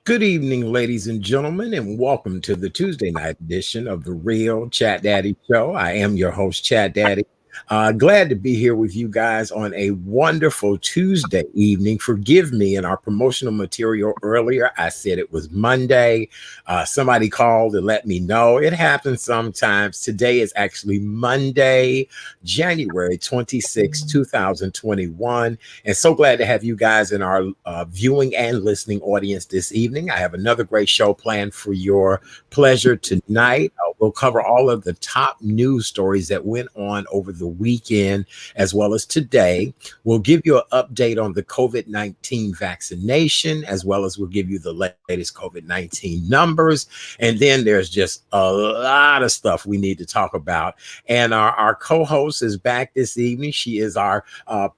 Good evening, ladies and gentlemen, and welcome to the Tuesday night edition of the Real Chat Daddy Show. I am your host, Chat Daddy. Glad to be here with you guys on a wonderful Tuesday evening. Forgive me, in our promotional material earlier, I said it was Monday. Somebody called and let me know. It happens sometimes. Today is actually Monday, January 26, 2021. And so glad to have you guys in our viewing and listening audience this evening. I have another great show planned for your pleasure tonight. We'll cover all of the top news stories that went on over the weekend, as well as today. We'll give you an update on the COVID-19 vaccination, as well as we'll give you the latest COVID-19 numbers. And then there's just a lot of stuff we need to talk about. And our co-host is back this evening. She is our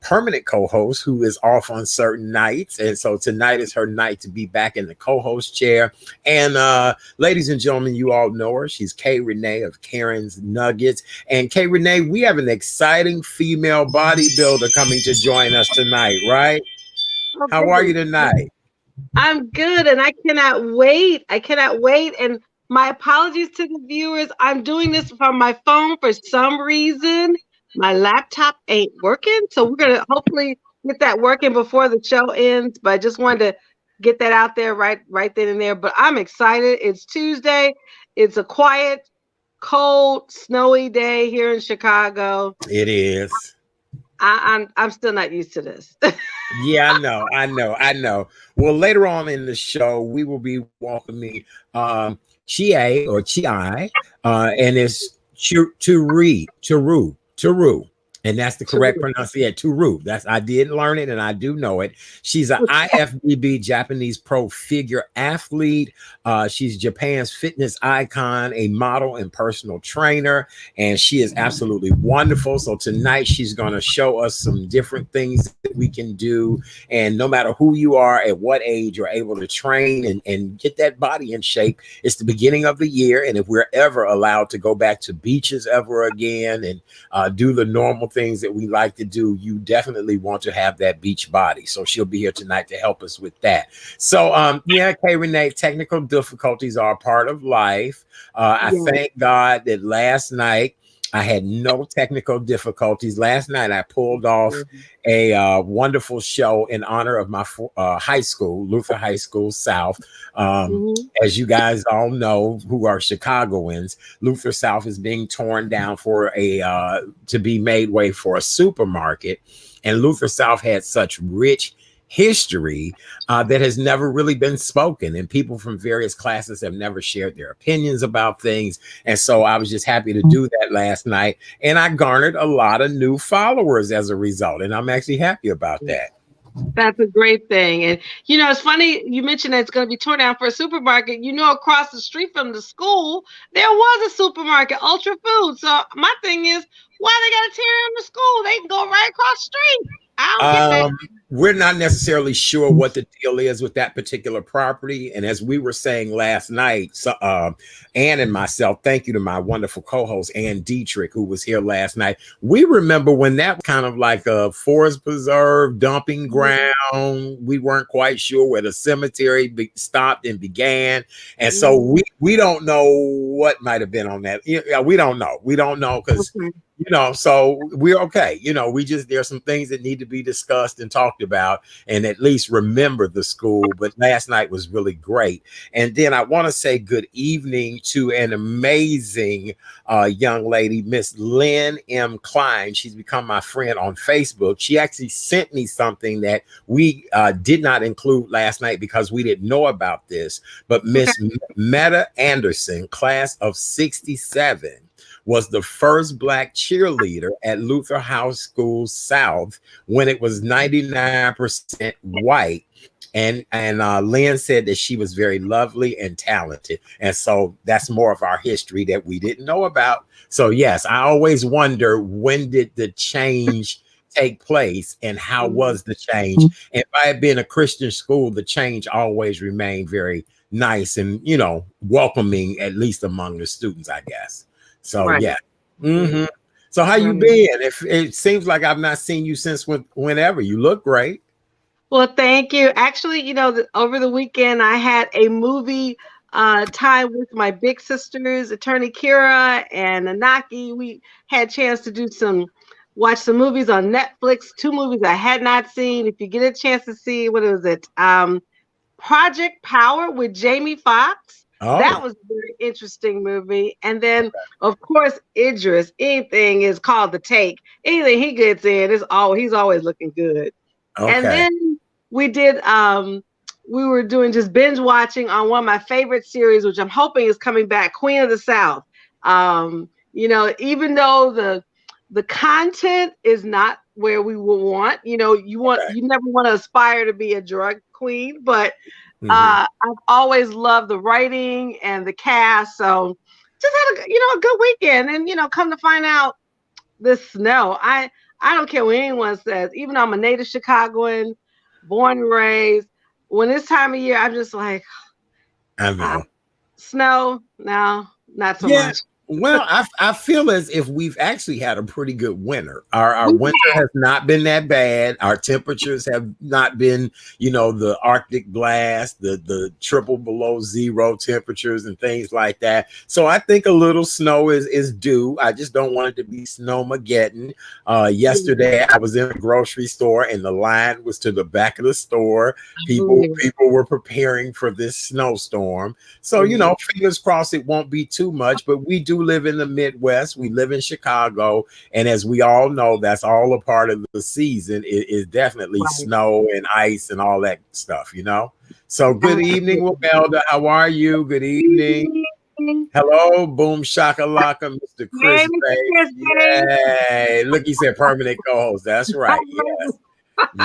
permanent co-host who is off on certain nights. And so tonight is her night to be back in the co-host chair. And ladies and gentlemen, you all know her. She's K. Renee of Karen's Nuggets. And K. Renee, we have an exciting female bodybuilder coming to join us tonight, right? Okay. How are you tonight? I'm good, and I cannot wait. And my apologies to the viewers. I'm doing this from my phone for some reason. My laptop ain't working, so we're going to hopefully get that working before the show ends. But I just wanted to get that out there right then and there. But I'm excited. It's Tuesday. It's a quiet, cold, snowy day here in Chicago. It is. I'm still not used to this. Yeah, I know. Well, later on in the show, we will be welcoming Chie, and it's Terui. And that's the correct pronunciation. Terui. I did learn it, and I do know it. She's an IFBB Japanese pro figure athlete. She's Japan's fitness icon, a model and personal trainer, and she is absolutely wonderful. So tonight she's going to show us some different things that we can do. And no matter who you are, at what age, you're able to train and get that body in shape. It's the beginning of the year, and if we're ever allowed to go back to beaches ever again and do the normal things that we like to do, you definitely want to have that beach body. So she'll be here tonight to help us with that. So Kay Renee, technical difficulties are a part of life. I thank God that last night I had no technical difficulties. Last night I pulled off a wonderful show in honor of my high school, Luther High School South. As you guys all know, who are Chicagoans, Luther South is being torn down for to be made way for a supermarket. And Luther South had such rich history that has never really been spoken, and people from various classes have never shared their opinions about things. And so I was just happy to do that last night, and I garnered a lot of new followers as a result, and I'm actually happy about that. That's a great thing. And it's funny you mentioned that it's going to be torn down for a supermarket. Across the street from the school there was a supermarket, Ultra Food. So my thing is, why they got to tear down the school? They can go right across the street. I don't get that. We're not necessarily sure what the deal is with that particular property. And as we were saying last night, Ann and myself, thank you to my wonderful co-host, Ann Dietrich, who was here last night. We remember when that was kind of like a forest preserve, dumping ground. We weren't quite sure where the cemetery stopped and began. And so we don't know what might have been on that. Yeah, we don't know. We don't know because so we're okay. There's some things that need to be discussed and talked about and at least remember the school. But last night was really great. And then I want to say good evening to an amazing young lady, Miss Lynn M. Klein. She's become my friend on Facebook. She actually sent me something that we did not include last night because we didn't know about this. But Miss Meta Anderson, class of 67, was the first Black cheerleader at Luther High School South when it was 99% white. And Lynn said that she was very lovely and talented. And so that's more of our history that we didn't know about. So yes, I always wonder, when did the change take place and how was the change? And if I had been a Christian school, the change always remained very nice and, welcoming, at least among the students, I guess. So yeah. So how you been? If it seems like I've not seen you since whenever. You look great. Well, thank you. Actually, over the weekend, I had a movie time with my big sisters, Attorney Kira and Anaki. We had a chance to watch some movies on Netflix, two movies I had not seen. If you get a chance to see, what is it? Project Power with Jamie Foxx. That Oh, was a very interesting movie. And then, of course, Idris. Anything is called The Take. Anything he gets in, he's always looking good. And okay. then we were doing just binge watching on one of my favorite series, which I'm hoping is coming back, Queen of the South. Even though the content is not where we would want, you never want to aspire to be a drug queen, but I've always loved the writing and the cast. So just had a good weekend, and come to find out, the snow. I don't care what anyone says. Even though I'm a native Chicagoan, born and raised, when this time of year, I'm just like, I know. snow. No, not so Yeah. much. Well, I feel as if we've actually had a pretty good winter. Our We winter has not been that bad. Our temperatures have not been, the Arctic blast, the triple below zero temperatures and things like that. So I think a little snow is due. I just don't want it to be snowmageddon. Yesterday I was in a grocery store and the line was to the back of the store. People were preparing for this snowstorm. So, fingers crossed it won't be too much, but we do live in the Midwest. We live in Chicago. And as we all know, that's all a part of the season. It is definitely snow and ice and all that stuff, So good evening, Wamelda. How are you? Good evening. Hello, boom shakalaka, Mr. Chris. Yay. Look, he said permanent co-host. That's right. Yes.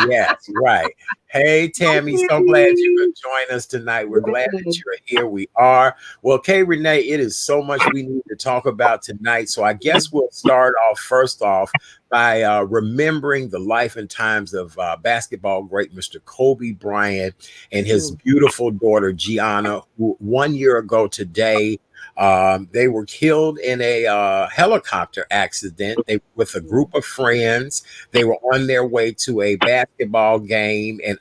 Yes, right. Hey, Tammy, so glad you could join us tonight. We're glad that you're here. We are. Well, Kay Renee, it is so much we need to talk about tonight. So I guess we'll start off first off by remembering the life and times of basketball great Mr. Kobe Bryant and his beautiful daughter, Gianna, who 1 year ago today, they were killed in a helicopter accident. With a group of friends. They were on their way to a basketball game, and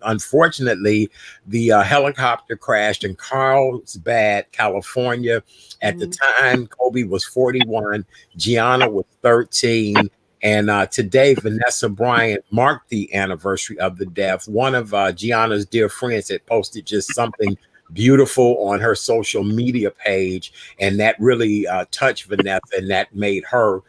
unfortunately, the helicopter crashed in Carlsbad, California. At the time, Kobe was 41, Gianna was 13. And today, Vanessa Bryant marked the anniversary of the death. One of Gianna's dear friends had posted just something beautiful on her social media page, and that really touched Vanessa, and that made her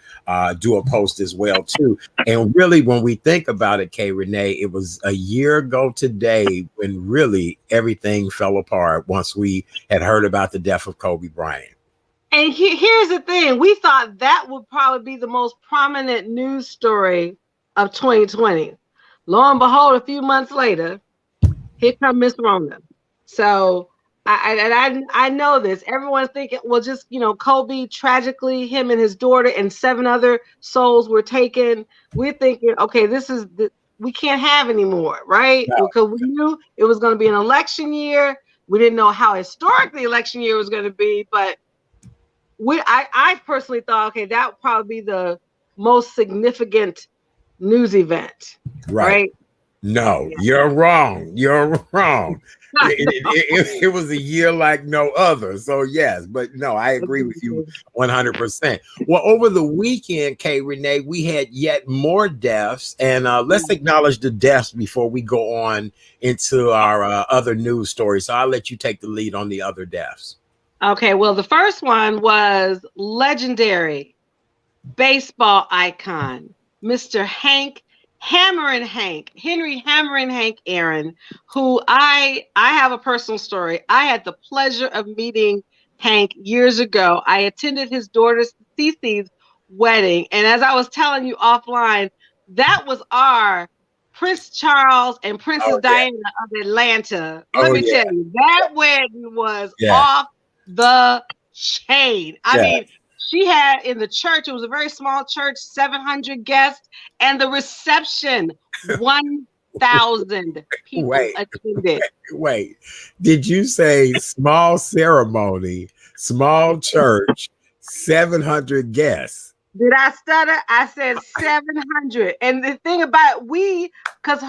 do a post as well too. And really, when we think about it, Kay Renee, it was a year ago today when really everything fell apart once we had heard about the death of Kobe Bryant. And here's the thing. We thought that would probably be the most prominent news story of 2020. Lo and behold, a few months later, here comes Miss Rona. So I know this. Everyone's thinking, well, just, Kobe, tragically, him and his daughter and 7 other souls were taken. We're thinking, okay, we can't have anymore, right? No. Because we knew it was going to be an election year. We didn't know how historic the election year was going to be, but I personally thought, okay, that would probably be the most significant news event, right? No, you're wrong. You're wrong. It was a year like no other. So yes, but no, I agree with you 100%. Well, over the weekend, Kay Renee, we had yet more deaths, and let's acknowledge the deaths before we go on into our other news stories. So I'll let you take the lead on the other deaths. Okay, well, the first one was legendary baseball icon, Mr. Henry Hammer and Hank Aaron, who I have a personal story. I had the pleasure of meeting Hank years ago. I attended his daughter Cece's wedding, and as I was telling you offline, that was our Prince Charles and Princess Diana of Atlanta. Let me tell you, that wedding was off the chain. I mean, she had in the church, it was a very small church, 700 guests, and the reception, 1,000 people attended. Wait, did you say small ceremony, small church, 700 guests? Did I stutter? I said 700. And the thing about because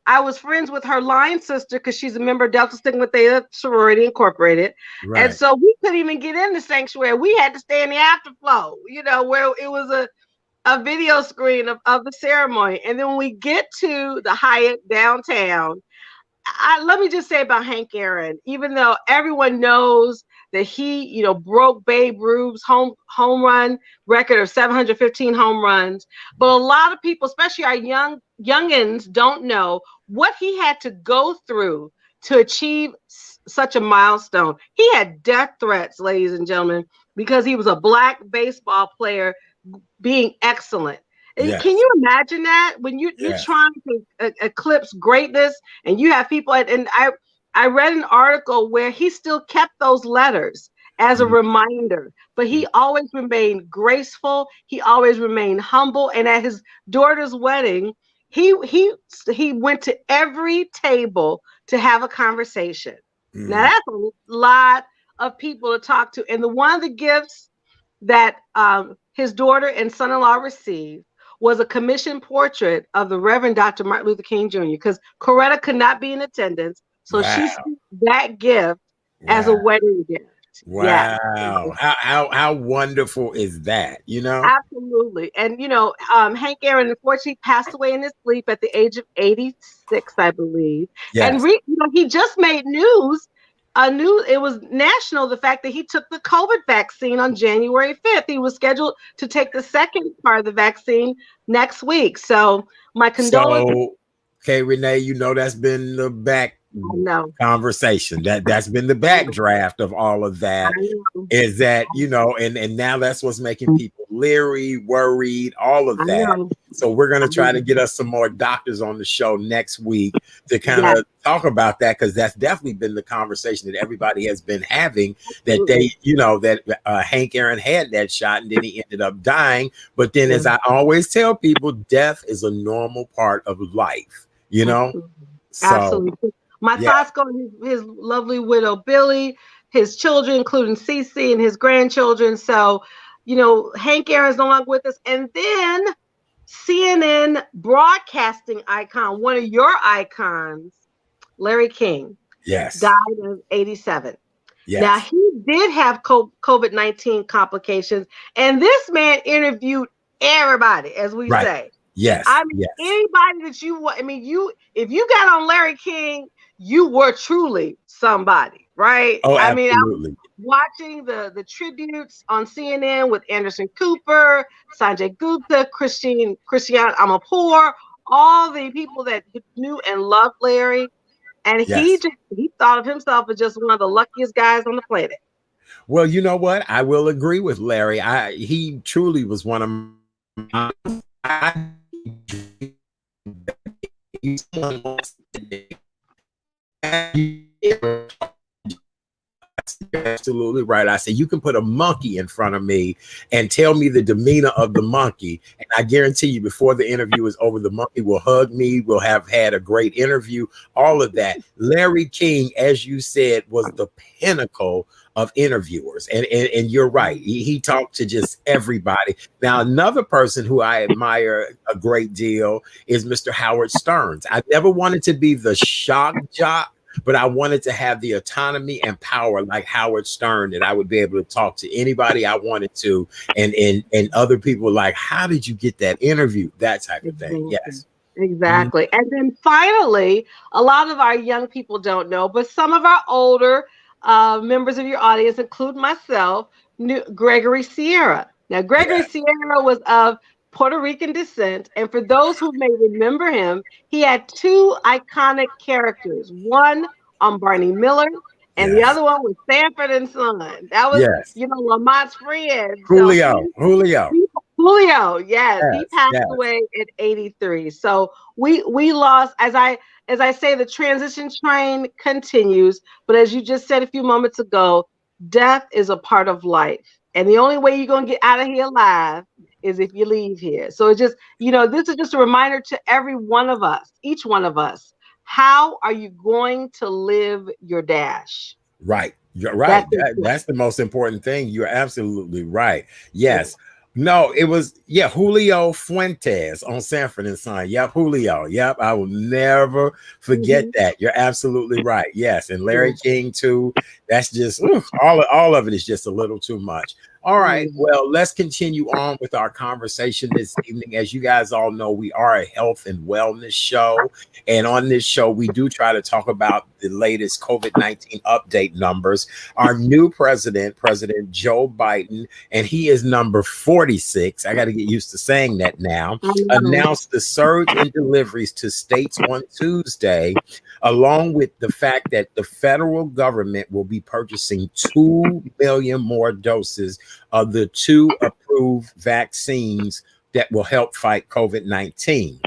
I was friends with her line sister because she's a member of Delta Sigma Theta Sorority Incorporated. And Right. so we couldn't even get in the sanctuary. We had to stay in the afterflow, where it was a video screen of the ceremony. And then when we get to the Hyatt downtown, let me just say about Hank Aaron, even though everyone knows that he, broke Babe Ruth's home run record of 715 home runs, but a lot of people, especially our youngins, don't know what he had to go through to achieve such a milestone. He had death threats, ladies and gentlemen, because he was a black baseball player being excellent. Yes. Can you imagine that when you're Yes. trying to eclipse greatness and you have people and I read an article where he still kept those letters as a reminder, but he always remained graceful. He always remained humble. And at his daughter's wedding, he went to every table to have a conversation. Now that's a lot of people to talk to. And one of the gifts that his daughter and son-in-law received was a commissioned portrait of the Reverend Dr. Martin Luther King Jr. because Coretta could not be in attendance. So she sent that gift as a wedding gift. Wow. Yeah. How wonderful is that? Absolutely. And, Hank Aaron, unfortunately, passed away in his sleep at the age of 86, I believe. Yes. And he just made news. It was national, the fact that he took the COVID vaccine on January 5th. He was scheduled to take the second part of the vaccine next week. So my condolences. So, okay, Renee, that's been the back conversation. That's been the backdraft of all of that. Is that, and now that's what's making people leery, worried, all of that. So we're going to try to get us some more doctors on the show next week to kind of talk about that, because that's definitely been the conversation that everybody has been having, that they, that Hank Aaron had that shot and then he ended up dying. But then, as I always tell people, death is a normal part of life, So, absolutely. My thoughts go to his lovely widow, Billy, his children, including Cece and his grandchildren. So, Hank Aaron's no longer with us. And then CNN broadcasting icon, one of your icons, Larry King, died of 87. Yes. Now, he did have COVID-19 complications, and this man interviewed everybody, as we say. Yes. I mean, anybody that if you got on Larry King, you were truly somebody, right? Oh, absolutely. I was watching the tributes on CNN with Anderson Cooper, Sanjay Gupta, Christiane Amanpour, all the people that knew and loved Larry. And he thought of himself as just one of the luckiest guys on the planet. Well, you know what? I will agree with Larry. He truly was one of my absolutely right. I said, you can put a monkey in front of me and tell me the demeanor of the monkey, and I guarantee you before the interview is over, the monkey will hug me. We'll have had a great interview, all of that. Larry King, as you said, was the pinnacle of interviewers, and you're right. He talked to just everybody. Now, another person who I admire a great deal is Mr. Howard Stearns. I never wanted to be the shock jock, but I wanted to have the autonomy and power like Howard Stern, that I would be able to talk to anybody I wanted to, and other people like, how did you get that interview? That type of thing. Yes. Exactly. And then finally, a lot of our young people don't know, but some of our older members of your audience, include myself, knew Gregory Sierra. Now, Gregory Sierra was of Puerto Rican descent, and for those who may remember him, he had two iconic characters. One on Barney Miller, and the other one was Sanford and Son. That was, Lamont's friend. Julio. Julio, yes. He passed away at 83. So we lost, as I say, the transition train continues. But as you just said a few moments ago, death is a part of life. And the only way you're going to get out of here alive is if you leave here. So it's just, this is just a reminder to every one of us, each one of us. How are you going to live your dash? Right. You're right. That's the most important thing. You're absolutely right. Yes. No, it was Julio Fuentes on Sanford and Son. Yep, Julio. Yep, I will never forget that. You're absolutely right. Yes, and Larry King too. That's just all of it is just a little too much. All right, well, let's continue on with our conversation this evening. As you guys all know, we are a health and wellness show. And on this show, we do try to talk about the latest COVID-19 update numbers. Our new president, President Joe Biden, and he is number 46. I got to get used to saying that now. Announced the surge in deliveries to states on Tuesday, along with the fact that the federal government will be purchasing 2 million more doses of the 2 approved vaccines that will help fight COVID-19.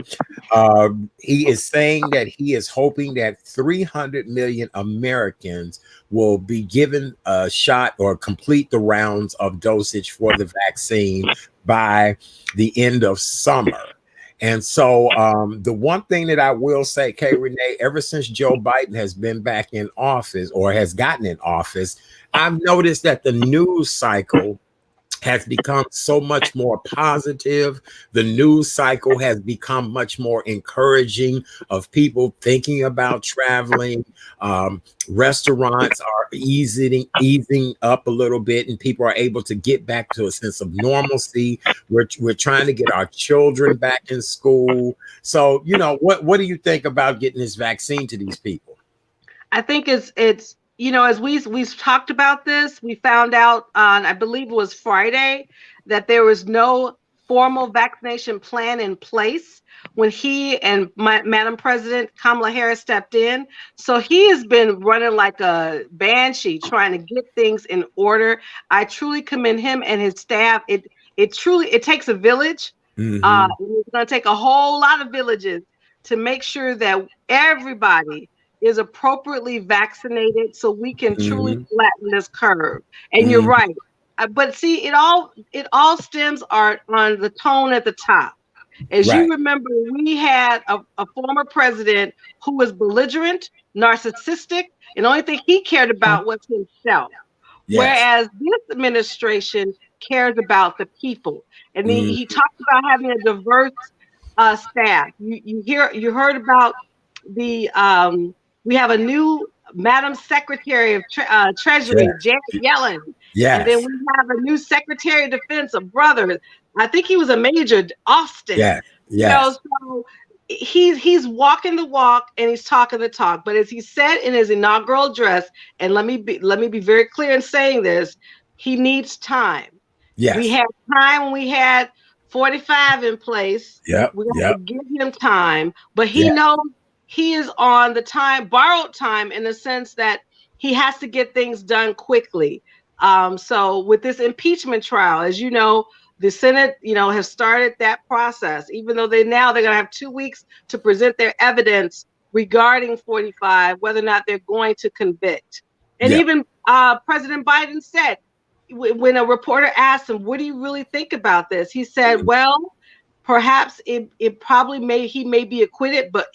He is saying that he is hoping that 300 million Americans will be given a shot or complete the rounds of dosage for the vaccine by the end of summer. And so the one thing that I will say, Kay Renee, ever since Joe Biden has been back in office or has gotten in office, I've noticed that the news cycle has become so much more positive. The news cycle has become much more encouraging of people thinking about traveling. Restaurants are easing up a little bit, and people are able to get back to a sense of normalcy. We're trying to get our children back in school. So, what do you think about getting this vaccine to these people? I think it's as we've talked about this, we found out on, I believe it was Friday, that there was no formal vaccination plan in place when he and Madam President Kamala Harris stepped in. So he has been running like a banshee trying to get things in order. I truly commend him and his staff. It takes a village. It's going to take a whole lot of villages to make sure that everybody is appropriately vaccinated so we can truly flatten this curve. And you're right. But see, it all stems on the tone at the top. As you remember, we had a former president who was belligerent, narcissistic, and the only thing he cared about was himself. Yes. Whereas this administration cares about the people. And he talked about having a diverse staff. You heard about the we have a new Madam Secretary of Treasury, Janet Yellen. Yes. And then we have a new Secretary of Defense, a brother. I think he was a Major, Austin. Yeah. So he's walking the walk and he's talking the talk. But as he said in his inaugural address, and let me be very clear in saying this, he needs time. Yes. We had time when we had 45 in place. Yep. We got to give him time, but he knows he is on the borrowed time, in the sense that he has to get things done quickly. So with this impeachment trial, as you know, the Senate, has started that process, even though they're going to have 2 weeks to present their evidence regarding 45, whether or not they're going to convict. And even President Biden said, when a reporter asked him, what do you really think about this? He said, well, perhaps it probably he may be acquitted, but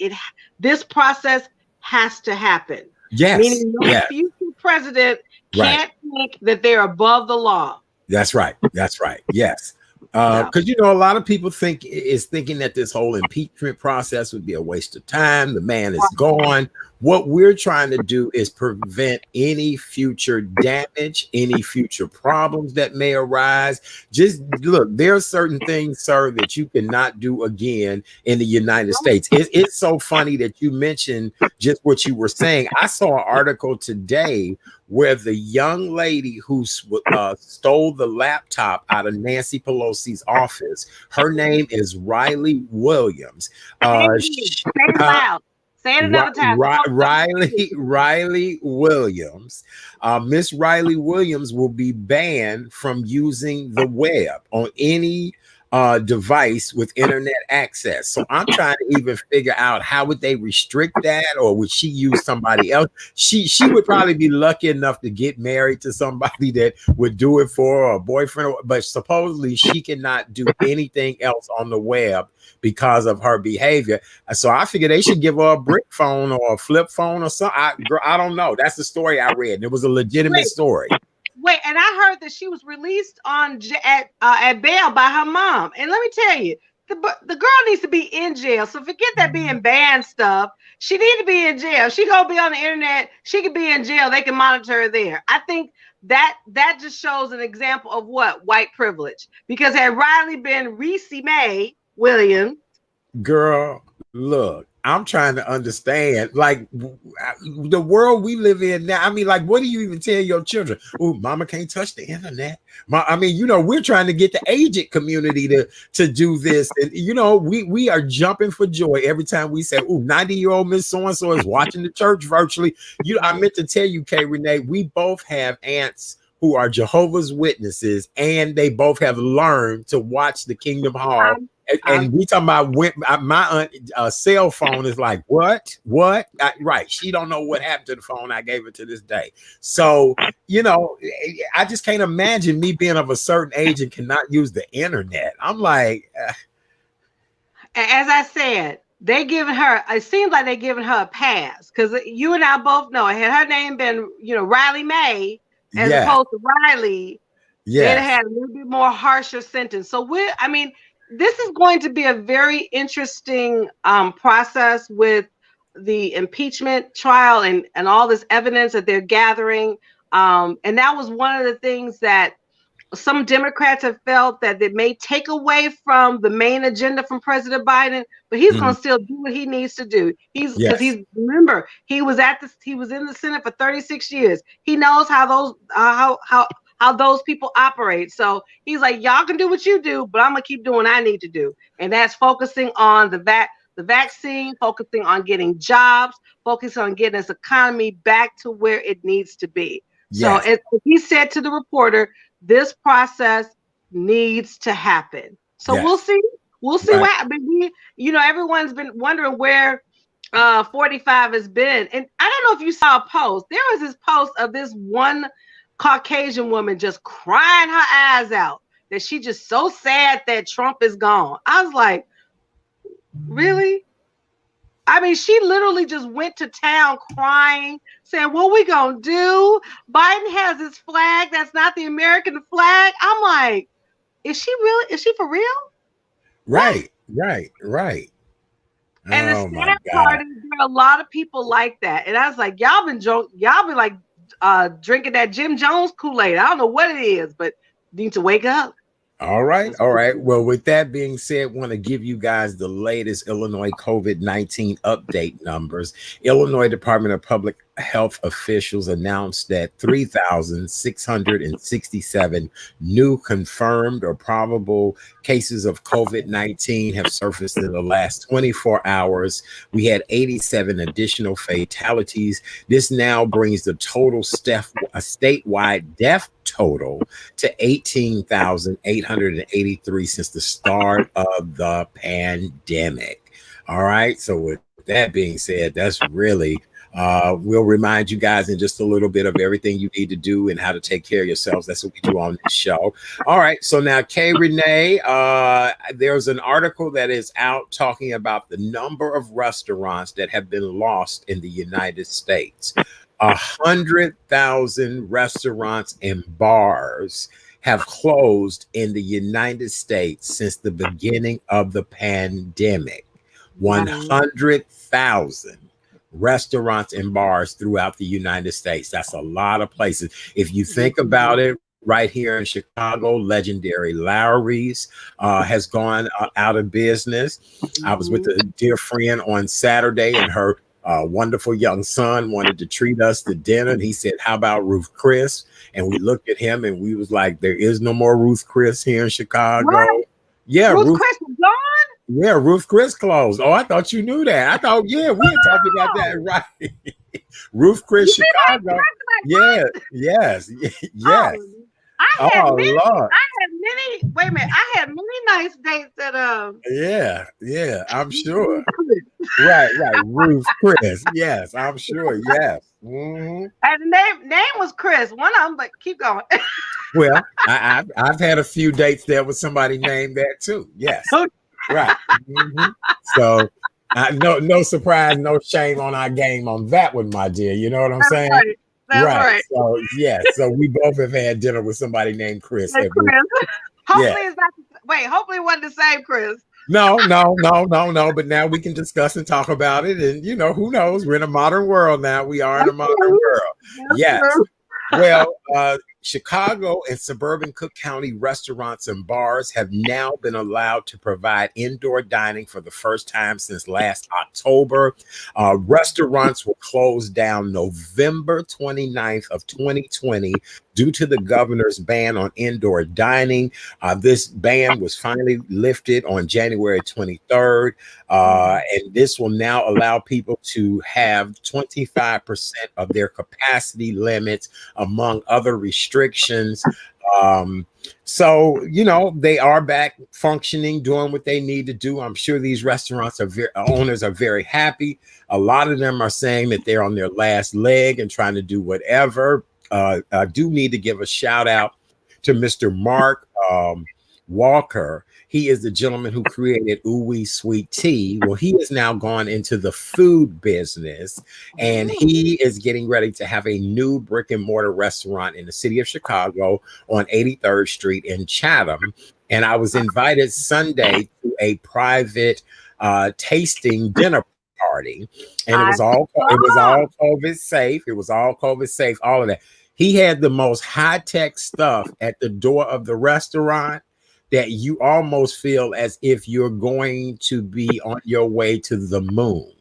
this process has to happen. Yes. Meaning no future president can't think that they're above the law. That's right. Yes. Because a lot of people thinking that this whole impeachment process would be a waste of time. The man is gone. What we're trying to do is prevent any future damage, any future problems that may arise. Just look, there are certain things, sir, that you cannot do again in the United States. It's so funny that you mentioned just what you were saying. I saw an article today where the young lady who stole the laptop out of Nancy Pelosi's office, her name is Riley Williams. Say it another time. Riley Williams. Miss Riley Williams will be banned from using the web on any device with internet access. So I'm trying to even figure out, how would they restrict that, or would she use somebody else? She would probably be lucky enough to get married to somebody that would do it for her, or a boyfriend, but supposedly she cannot do anything else on the web because of her behavior. So I figure they should give her a brick phone or a flip phone or something. I don't know. That's the story I read. It was a legitimate story. wait, and I heard that she was released at bail by her mom. And let me tell you, the girl needs to be in jail. So forget that being banned stuff. She needs to be in jail. She gonna be on the internet. She could be in jail. They can monitor her there. I think that just shows an example of what white privilege. Because had Riley been Reese Mae Williams, girl, look, I'm trying to understand, like, the world we live in now. I mean, like, what do you even tell your children? Oh, mama can't touch the internet. I mean, you know, we're trying to get the aged community to do this. And, you know, we are jumping for joy every time we say, oh, 90-year-old Miss So-and-so is watching the church virtually. I meant to tell you, Kay Renee, we both have aunts who are Jehovah's Witnesses, and they both have learned to watch the Kingdom Hall. And we talking about my aunt cell phone is like, what? Right. She don't know what happened to the phone. I gave it to this day. So, you know, I just can't imagine me being of a certain age and cannot use the internet. I'm like, as I said, it seems like they're giving her a pass, because you and I both know, had her name been, you know, Riley Mae as opposed to Riley, they'd have had a little bit more harsher sentence. So this is going to be a very interesting process with the impeachment trial and all this evidence that they're gathering. And that was one of the things that some Democrats have felt that it may take away from the main agenda from President Biden, but he's going to still do what he needs to do. Remember, he was in the Senate for 36 years. He knows how those people operate. So he's like, y'all can do what you do, but I'm gonna keep doing what I need to do. And that's focusing on the vaccine, focusing on getting jobs, focusing on getting this economy back to where it needs to be. Yes. So as he said to the reporter, this process needs to happen. So we'll see. We'll see what happens. Everyone's been wondering where 45 has been. And I don't know if you saw a post. There was this post of this one Caucasian woman just crying her eyes out that she just so sad that Trump is gone. I was like, really? I mean, she literally just went to town crying, saying, what we gonna do? Biden has his flag. That's not the American flag. I'm like, is she for real? Right. And the sad part is there are a lot of people like that. And I was like, y'all been like drinking that Jim Jones Kool-Aid. I don't know what it is, but need to wake up. All right. Well, with that being said, want to give you guys the latest Illinois COVID-19 update numbers. Illinois Department of Public Health officials announced that 3,667 new confirmed or probable cases of COVID-19 have surfaced in the last 24 hours. We had 87 additional fatalities. This now brings the total statewide death total to 18,883 since the start of the pandemic. All right. So with that being said, that's really we'll remind you guys in just a little bit of everything you need to do and how to take care of yourselves. That's what we do on this show. All right. So now, Kay Renee, there's an article that is out talking about the number of restaurants that have been lost in the United States. 100,000 restaurants and bars have closed in the United States since the beginning of the pandemic. 100,000 restaurants and bars throughout the United States. That's a lot of places. If you think about it, right here in Chicago, legendary Lowry's has gone out of business. I was with a dear friend on Saturday, and her wonderful young son wanted to treat us to dinner, and he said, how about Ruth Chris? And we looked at him and we was like, there is no more Ruth Chris here in Chicago. What? Yeah, Ruth Chris is gone? Yeah, Ruth Chris closed. Oh, I thought you knew that. I thought, we had talked about that, right? Ruth Chris Chicago. Yeah, yes. I had many nice dates at Yeah, I'm sure. Right. Ruth Chris. Yes, I'm sure. Yes. Mm-hmm. And the name was Chris. One of them, but keep going. Well, I've had a few dates there with somebody named that too. Yes. Right. Mm-hmm. So no surprise, no shame on our game on that one, my dear. You know what I'm saying? That's Right. right. So yes, so we both have had dinner with somebody named Chris. Chris. Yeah. Hopefully it's not. Wait. Hopefully it wasn't the same Chris. No. But now we can discuss and talk about it. And who knows? We're in a modern world now. We are in a That's modern true. world. That's Yes. true. Well, Chicago and suburban Cook County restaurants and bars have now been allowed to provide indoor dining for the first time since last October. Restaurants were closed down November 29th of 2020 due to the governor's ban on indoor dining. This ban was finally lifted on January 23rd. And this will now allow people to have 25% of their capacity limits, among other restrictions. So, they are back functioning, doing what they need to do. I'm sure these restaurants owners are very happy. A lot of them are saying that they're on their last leg and trying to do whatever. I do need to give a shout out to Mr. Mark Walker. He is the gentleman who created Ooh Wee Sweet Tea. Well, he has now gone into the food business, and he is getting ready to have a new brick and mortar restaurant in the city of Chicago on 83rd Street in Chatham. And I was invited Sunday to a private tasting dinner party, and it was all COVID safe. It was all COVID safe, all of that. He had the most high-tech stuff at the door of the restaurant that you almost feel as if you're going to be on your way to the moon.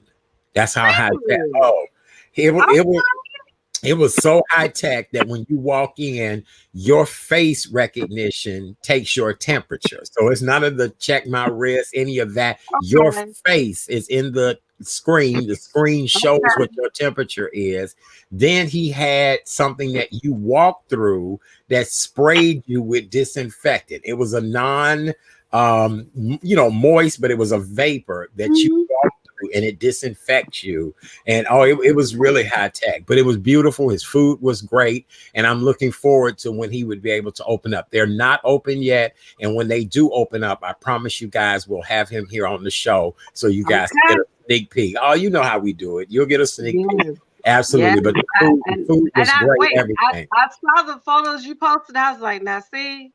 That's how high-tech. Oh, it was so high-tech that when you walk in, your face recognition takes your temperature. So it's none of the check my wrist, any of that. Okay. Your face is in the screen. The screen shows what your temperature is. Then he had something that you walk through that sprayed you with disinfectant. It was a non moist, but it was a vapor that you walk through and it disinfects you. And it was really high tech, but it was beautiful. His food was great. And I'm looking forward to when he would be able to open up. They're not open yet. And when they do open up, I promise you guys we'll have him here on the show so you guys can get a sneak peek. Oh, you know how we do it. You'll get a sneak peek. Absolutely. Yeah. But the food was great. Everything. I saw the photos you posted. I was like, now see,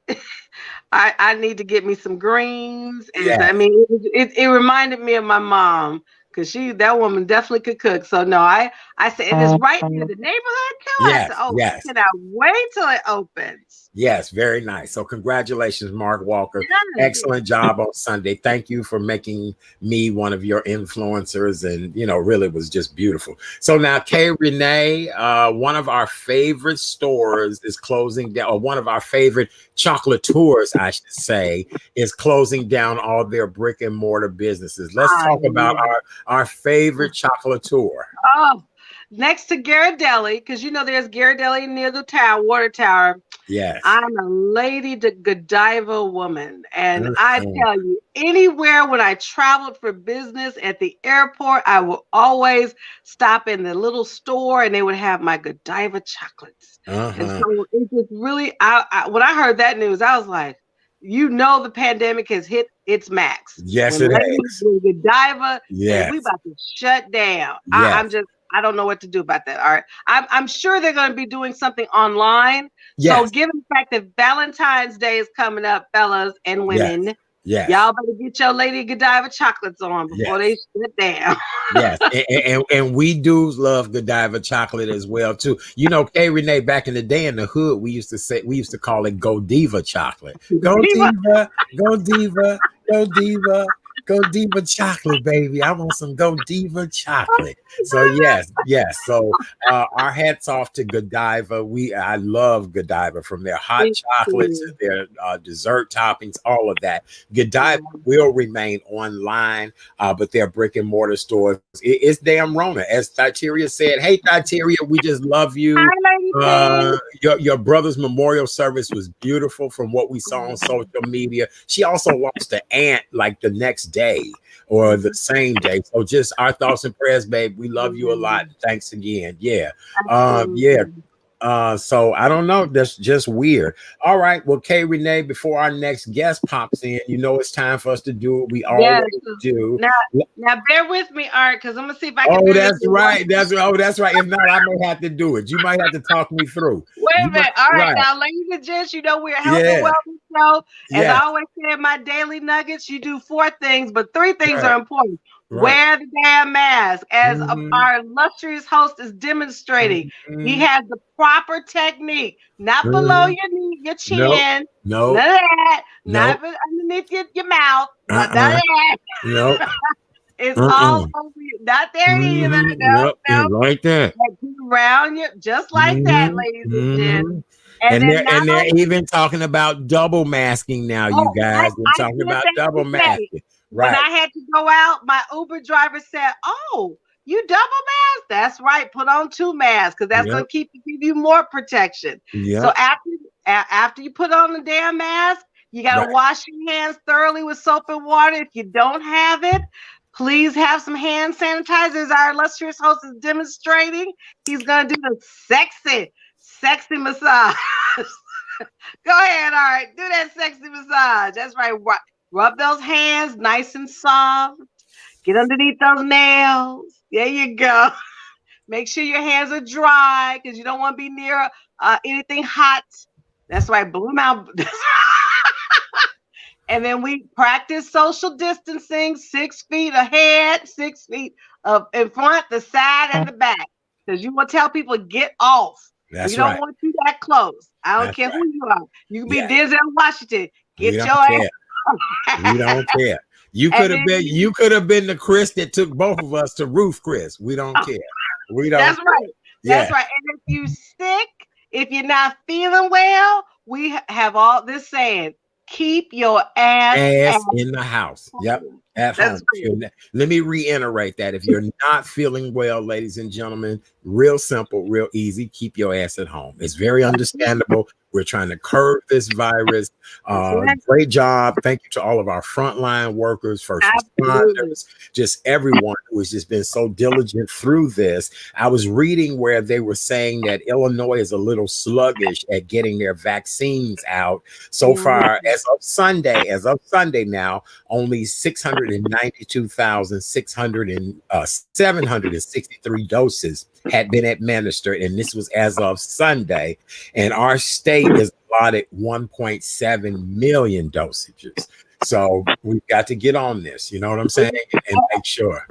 I need to get me some greens. And I mean, it reminded me of my mom, because that woman definitely could cook. So no, I said, it is right near the neighborhood too. Yes, I cannot wait till it opens. Yes, very nice. So congratulations, Mark Walker. Yes. Excellent job on Sunday. Thank you for making me one of your influencers, and really was just beautiful. So now, Kay Renee, one of our favorite stores is closing down, or one of our favorite chocolatours, I should say, is closing down all their brick and mortar businesses. Let's talk about our favorite chocolatour. Oh, next to Ghirardelli, because there's Ghirardelli near the water tower. Yes. I'm a Lady Godiva woman. And I tell you, anywhere when I traveled for business at the airport, I will always stop in the little store and they would have my Godiva chocolates. And so it was really, when I heard that news, I was like, the pandemic has hit its max. Yes, it is. Godiva, we about to shut down. Yes. I don't know what to do about that. All right. I'm sure they're going to be doing something online. Yes. So given the fact that Valentine's Day is coming up, fellas and women, y'all better get your Lady Godiva chocolates on before they shut down. Yes. And we do love Godiva chocolate as well, too. Kay Renee, back in the day in the hood, we used to call it Godiva chocolate. Godiva, Godiva, Godiva. Godiva chocolate, baby. I want some Godiva chocolate. So yes. So our hats off to Godiva. I love Godiva, from their hot chocolates to their dessert toppings, all of that. Godiva will remain online, but their brick and mortar stores. It's damn Rona. As Thyteria said, hey Thyteria, we just love you. Your brother's memorial service was beautiful from what we saw on social media. She also lost an aunt like the next day or the same day. So just our thoughts and prayers, babe. We love you a lot. Thanks again. So I don't know. That's just weird. All right. Well, Kay Renee, before our next guest pops in, it's time for us to do what we Yes. always do. Now bear with me, Art, because I'm gonna see if I can Oh, do this. that's right. That's right. Oh, that's right. If not, I may have to do it. You might have to talk me through. Wait a minute. All right, now, ladies and gents, we're a health and wellness show. As I always say in my daily nuggets, you do 4 things, but 3 things are important. Wear the damn mask, as our illustrious host is demonstrating. He has the proper technique, not below your knee, your chin, none of that, not underneath your mouth, none of that. It's all over you, not there either. No, like that. Around you, just like that, ladies and gents. And they're even talking about double masking now, you guys. They're talking about double masking. Right. When I had to go out, my Uber driver said, "Oh, you double mask? That's right. Put on 2 masks because that's going to give you more protection." So after you put on the damn mask, you got to wash your hands thoroughly with soap and water. If you don't have it, please have some hand sanitizers. Our illustrious host is demonstrating. He's going to do the sexy massage. Go ahead, all right. Do that sexy massage. That's right. Rub those hands nice and soft. Get underneath those nails. There you go. Make sure your hands are dry because you don't want to be near anything hot. That's right. Blow them out. And then we practice social distancing, 6 feet ahead, 6 feet in front, the side, and the back. Because you will tell people, get off. We don't want you that close. I don't care who you are. You can be Denzel Washington. Get your ass. We don't care. You could have been the Chris that took both of us to Roof Chris. We don't care. We don't. That's right. That's right. And if you sick, if you're not feeling well, we have all this saying, keep your ass in the house. Yep. At home. Let me reiterate that. If you're not feeling well, ladies and gentlemen, real simple, real easy, keep your ass at home. It's very understandable. We're trying to curb this virus. Great job. Thank you to all of our frontline workers, first responders, just everyone who has just been so diligent through this. I was reading where they were saying that Illinois is a little sluggish at getting their vaccines out. So far, as of Sunday now, only 763 doses had been administered, and this was as of Sunday. And our state is allotted 1.7 million dosages. So we've got to get on this, you know what I'm saying, and make sure.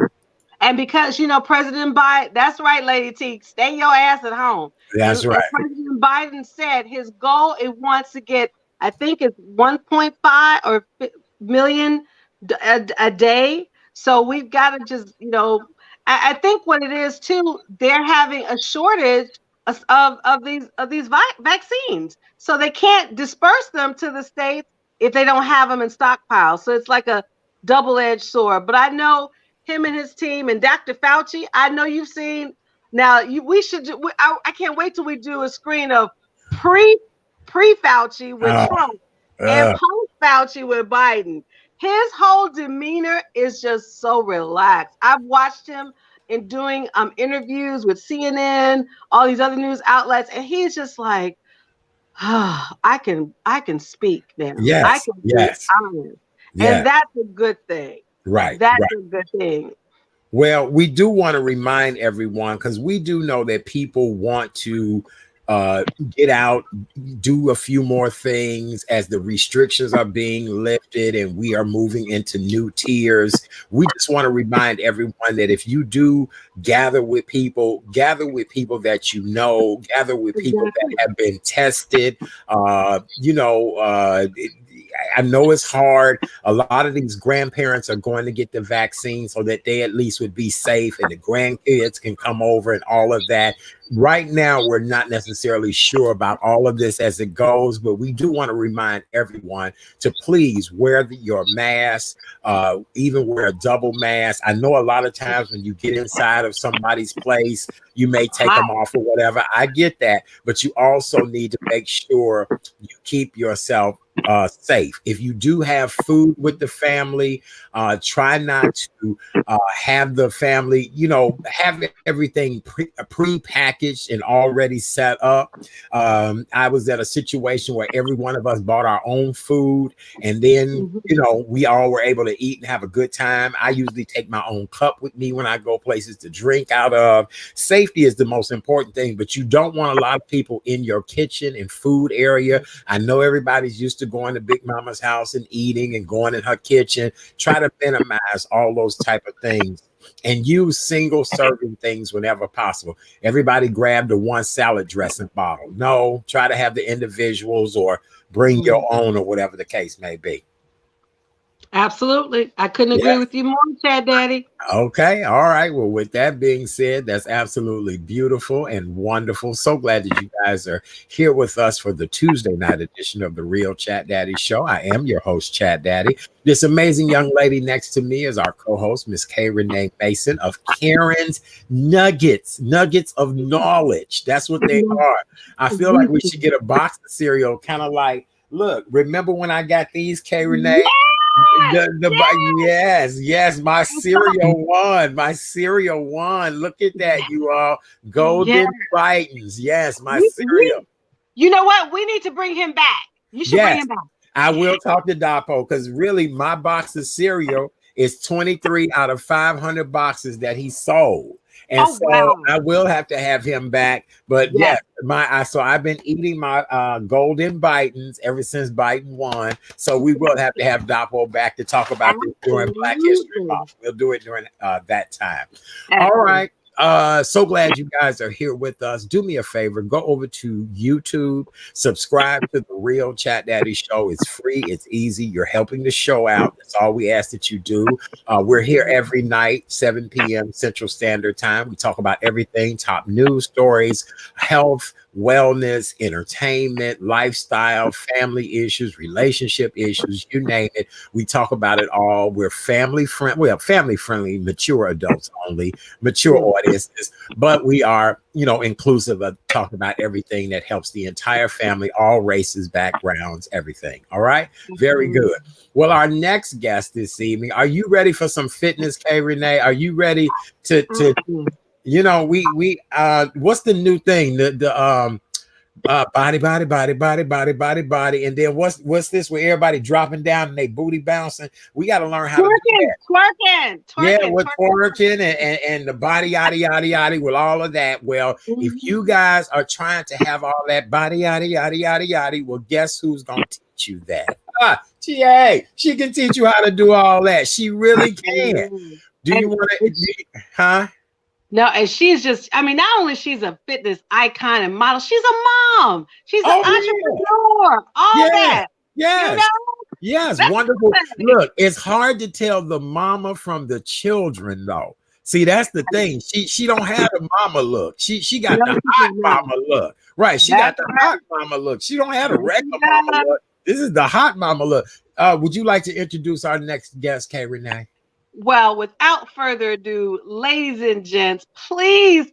And because, President Biden, that's right, Lady T, stay your ass at home. That's right. President Biden said his goal, it wants to get, I think it's 1.5 or million a day. So we've got to just, I think what it is too, they're having a shortage of these vaccines. So they can't disperse them to the states if they don't have them in stockpile. So it's like a double-edged sword. But I know him and his team and Dr. Fauci, I know you've seen. Now I can't wait till we do a screen of pre-Fauci with Trump and post-Fauci with Biden. His whole demeanor is just so relaxed. I've watched him in doing interviews with CNN, all these other news outlets, and he's just like, I can speak now. Yes, I can be honest. And that's a good thing. Right. That's a good thing. Well, we do want to remind everyone, because we do know that people want to get out, do a few more things as the restrictions are being lifted and we are moving into new tiers. We just want to remind everyone that if you do gather with people that gather with people that have been tested. I know it's hard. A lot of these grandparents are going to get the vaccine so that they at least would be safe and the grandkids can come over and all of that. Right now, we're not necessarily sure about all of this as it goes, but we do want to remind everyone to please wear your mask, even wear a double mask. I know a lot of times when you get inside of somebody's place, you may take them off or whatever. I get that, but you also need to make sure you keep yourself safe. If you do have food with the family, try not to have the family, have everything pre-packaged and already set up. I was at a situation where every one of us bought our own food, and then we all were able to eat and have a good time. I usually take my own cup with me when I go places to drink out of. Safety is the most important thing, but you don't want a lot of people in your kitchen and food area. I know everybody's used to going to Big Mama's house and eating and going in her kitchen. Try to minimize all those type of things and use single serving things whenever possible. Everybody grab the one salad dressing bottle. No, try to have the individuals or bring your own or whatever the case may be. Absolutely. I couldn't agree with you more, Chad Daddy. Okay. All right. Well, with that being said, that's absolutely beautiful and wonderful. So glad that you guys are here with us for the Tuesday night edition of the Real Chat Daddy Show. I am your host, Chat Daddy. This amazing young lady next to me is our co-host, Miss K. Renee Mason of Karen's Nuggets of knowledge. That's what they are. I feel like we should get a box of cereal, kind of like, look, remember when I got these, K. Renee? Yes, my cereal one. Look at that, you all. Golden Titans. Yes, my cereal. You know what? We need to bring him back. You should bring him back. I will talk to Dapo because really my box of cereal is 23 out of 500 boxes that he sold. And I will have to have him back. But so I've been eating my Golden Bitins ever since Bitin 1. So we will have to have Dapo back to talk about this during Black History Month. We'll do it during that time. All right. So glad you guys are here with us. Do me a favor, go over to YouTube, subscribe to the Real Chat Daddy Show. It's free, it's easy. You're helping the show out. That's all we ask that you do. We're here every night, 7 p.m. Central Standard Time. We talk about everything, top news stories, health, wellness, entertainment, lifestyle, family issues, relationship issues, you name it. We talk about it all. We're family friendly. We are family friendly, mature adults only, mature audiences, but we are, inclusive of talking about everything that helps the entire family, all races, backgrounds, everything. All right. Very good. Well, our next guest this evening, are you ready for some fitness, K. Renee? Are you ready to what's the new thing? The body, and then what's this where everybody dropping down and they booty bouncing? We got to learn how to do that. Twerking and the body yada with all of that. Well, if you guys are trying to have all that body yada, well, guess who's gonna teach you that? Chie, she can teach you how to do all that. She really can. Do you want to? No, and she's just, not only she's a fitness icon and model, she's a mom. She's an entrepreneur. All that. Yes. Yes. That's wonderful. Look, it's hard to tell the mama from the children, though. See, that's the thing. She don't have the mama look. She got the hot mama look. Right. She got the hot mama look. She don't have the regular mama look. This is the hot mama look. Would you like to introduce our next guest, K. Renee? Well, without further ado, ladies and gents, please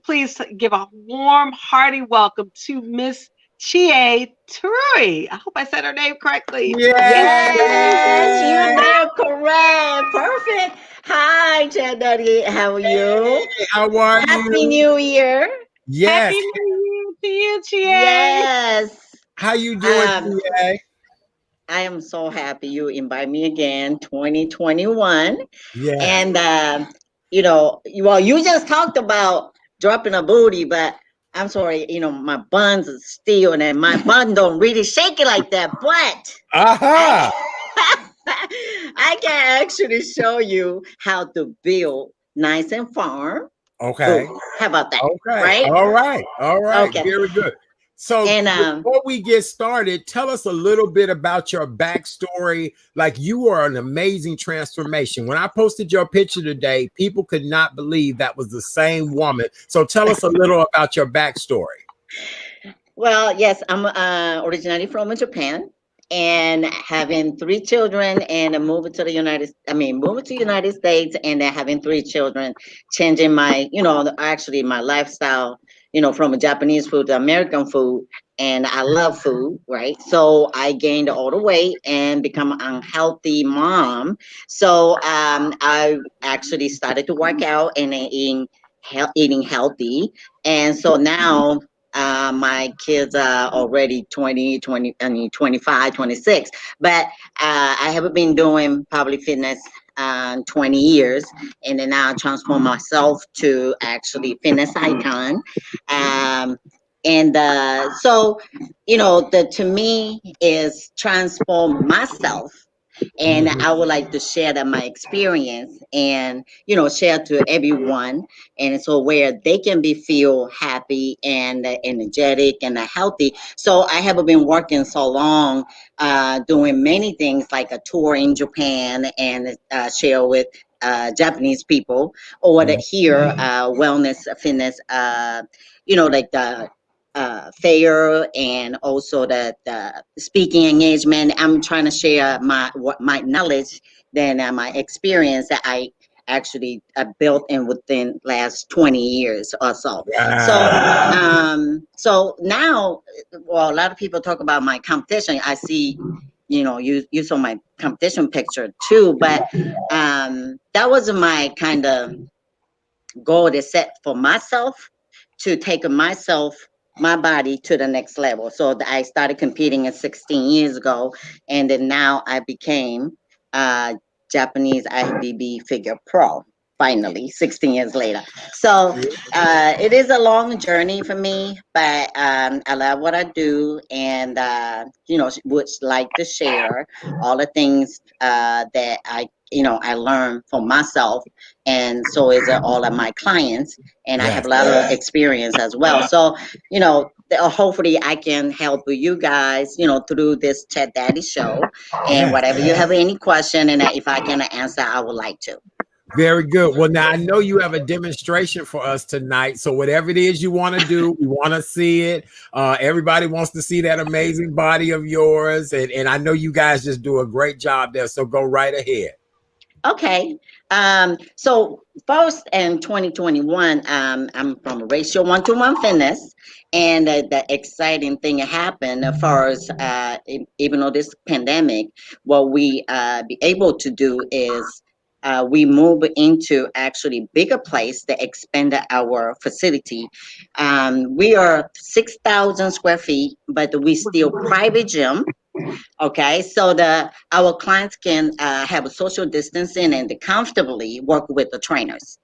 give a warm, hearty welcome to Miss Chie Terui. I hope I said her name correctly. Yes, you did correct. Perfect. Hi, Chad Daddy. How are you? Hey, how are you? Happy New Year. Yes. Happy New Year to you, Chie. Yes. How you doing, Chie? I am so happy you invite me again, 2021. Yeah. And, you just talked about dropping a booty, but I'm sorry, my buns are still, and my bun don't really shake it like that, but I can actually show you how to build nice and firm. Okay. Ooh, how about that? Okay. Right? All right. Okay. Very good. So before we get started, tell us a little bit about your backstory. Like, you are an amazing transformation. When I posted your picture today, people could not believe that was the same woman. So tell us a little about your backstory. Well, yes, I'm originally from Japan and having 3 children and moving to the United States and then having 3 children, changing my, my lifestyle, from a Japanese food to American food. And I love food, right? So I gained all the weight and become an unhealthy mom. So I actually started to work out and eating healthy. And so now my kids are already 25, 26. But I haven't been doing public fitness 20 years, and then now I transform myself to actually fitness icon. Um, and so, the to me is transform myself, and I would like to share that my experience and share to everyone, and so where they can be feel happy and energetic and healthy. So I have been working so long, doing many things like a tour in Japan and share with Japanese people, or that here wellness fitness, like the fair, and also the speaking engagement. I'm trying to share my knowledge, then my experience that I actually built in within last 20 years or so. So now, well, a lot of people talk about my competition. I see, you saw my competition picture too, but that was my kind of goal to set for myself, to take my body to the next level. So I started competing at 16 years ago, and then now I became Japanese IFBB figure pro. Finally, 16 years later. So it is a long journey for me, but I love what I do, and would like to share all the things that I learned for myself, and so is all of my clients, and I have a lot of experience as well. So hopefully I can help you guys through this Chat Daddy show, and whatever you have any question, and if I can answer, I would like to. Very good. Well, now I know you have a demonstration for us tonight. So whatever it is you want to do, we want to see it. Everybody wants to see that amazing body of yours. And I know you guys just do a great job there. So go right ahead. Okay. So first in 2021, I'm from Ratio 1-to-1 Fitness, and the exciting thing happened as far as even though this pandemic, what we be able to do is we move into actually bigger place that expand our facility. We are 6,000 square feet, but we still private gym. Okay, so our clients can have a social distancing and they comfortably work with the trainers.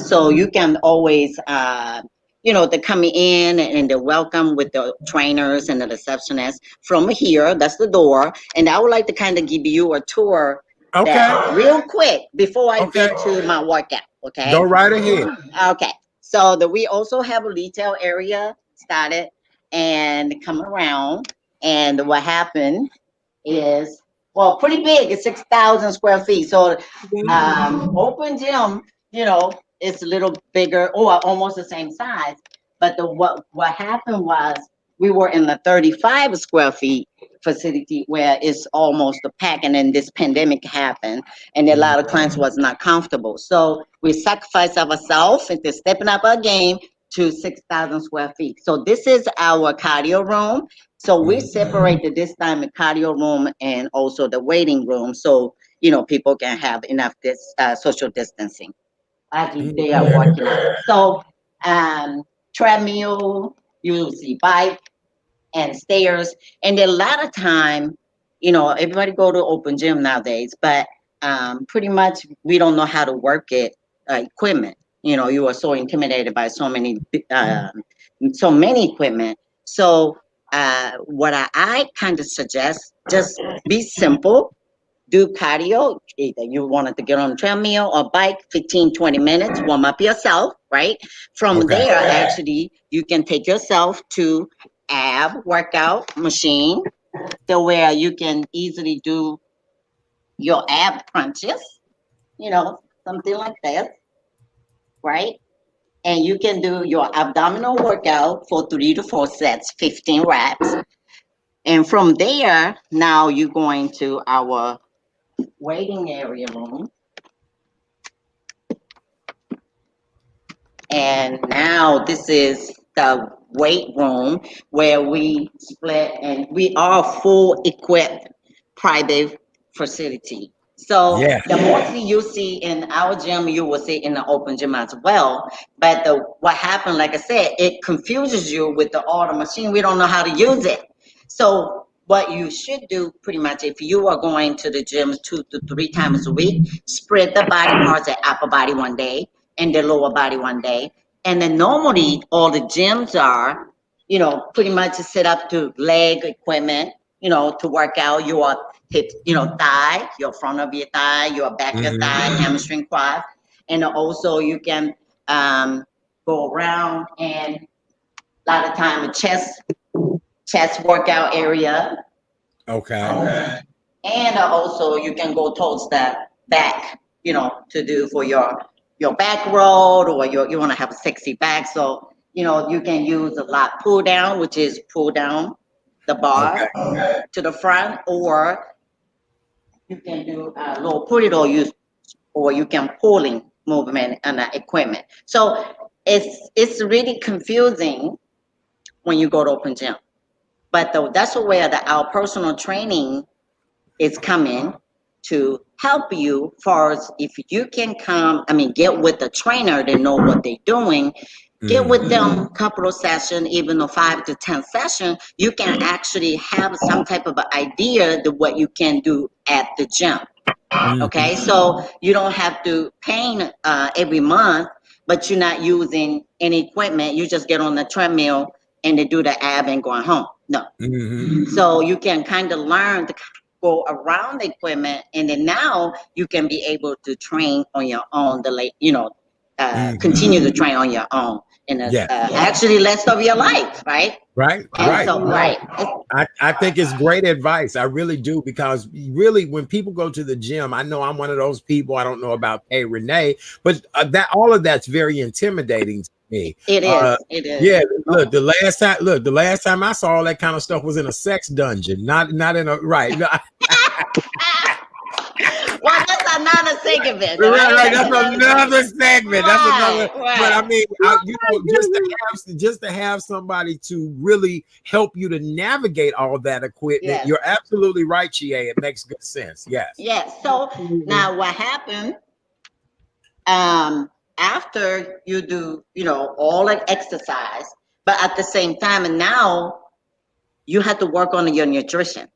So you can always, they're coming in and they're welcome with the trainers and the receptionist from here. That's the door, and I would like to kind of give you a tour. That real quick before I get to my workout. Okay, go right ahead. Okay, so we also have a retail area started and come around, and what happened is, well, pretty big. It's 6,000 square feet. So open gym, it's a little bigger, or almost the same size. But what happened was we were in the 35 square feet facility where it's almost a pack, and then this pandemic happened, and a lot of clients was not comfortable. So we sacrificed ourselves into stepping up our game to 6,000 square feet. So this is our cardio room. So we separated this time the cardio room and also the waiting room, so people can have enough social distancing as they are working out. So treadmill, you see bike and stairs, and a lot of time, everybody go to open gym nowadays, but pretty much we don't know how to work it equipment. You are so intimidated by so many equipment. So what I kind of suggest, just be simple. Do cardio. Either you wanted to get on a treadmill or bike, 15, 20 minutes, warm up yourself, right? From there, actually, you can take yourself to ab workout machine, to where you can easily do your ab crunches, something like that, right? And you can do your abdominal workout for 3 to 4 sets, 15 reps. And from there, now you're going to our waiting area room. And now this is the weight room where we split, and we are full equipped private facility. So the mostly you see in our gym, you will see in the open gym as well. But what happened, like I said, it confuses you with all the machine. We don't know how to use it. So what you should do pretty much, if you are going to the gym 2 to 3 times a week, spread the body parts, the upper body one day and the lower body one day. And then normally all the gyms are, pretty much set up to leg equipment, to work out your hip, thigh, your front of your thigh, your back of your thigh, hamstring, quad. And also you can go around, and a lot of time a chest workout area. Okay. And also you can go towards the back, to do for your back roll, or you want to have a sexy back. So, you can use a lot pull down, which is pull down the bar to the front, or you can do a little put it, or you can pulling movement and equipment. So it's really confusing when you go to open gym. But that's where our personal training is coming to help you. For if you can get with the trainer, they know what they're doing. Get with them a couple of sessions, even a 5 to 10 sessions. You can actually have some type of idea of what you can do at the gym. Okay, so you don't have to pay every month, but you're not using any equipment. You just get on the treadmill and they do the ab and going home. No. So you can kind of learn to go around the equipment, and then now you can be able to train on your own. Continue to train on your own in actually rest of your life, right? Right. So, I think it's great advice. I really do, because really when people go to the gym, I know I'm one of those people. I don't know about Renee, but all of that's very intimidating to me. It is. It is. Yeah. Look, the last time I saw all that kind of stuff was in a sex dungeon, not in a right. Well, that's another segment. Right, that's another segment. That's another. But I mean, just to have somebody to really help you to navigate all that equipment. Yes. You're absolutely right, Chie. It makes good sense. Yes. Yes. So now, what happened? After you do, all the exercise, but at the same time, and now you have to work on your nutrition.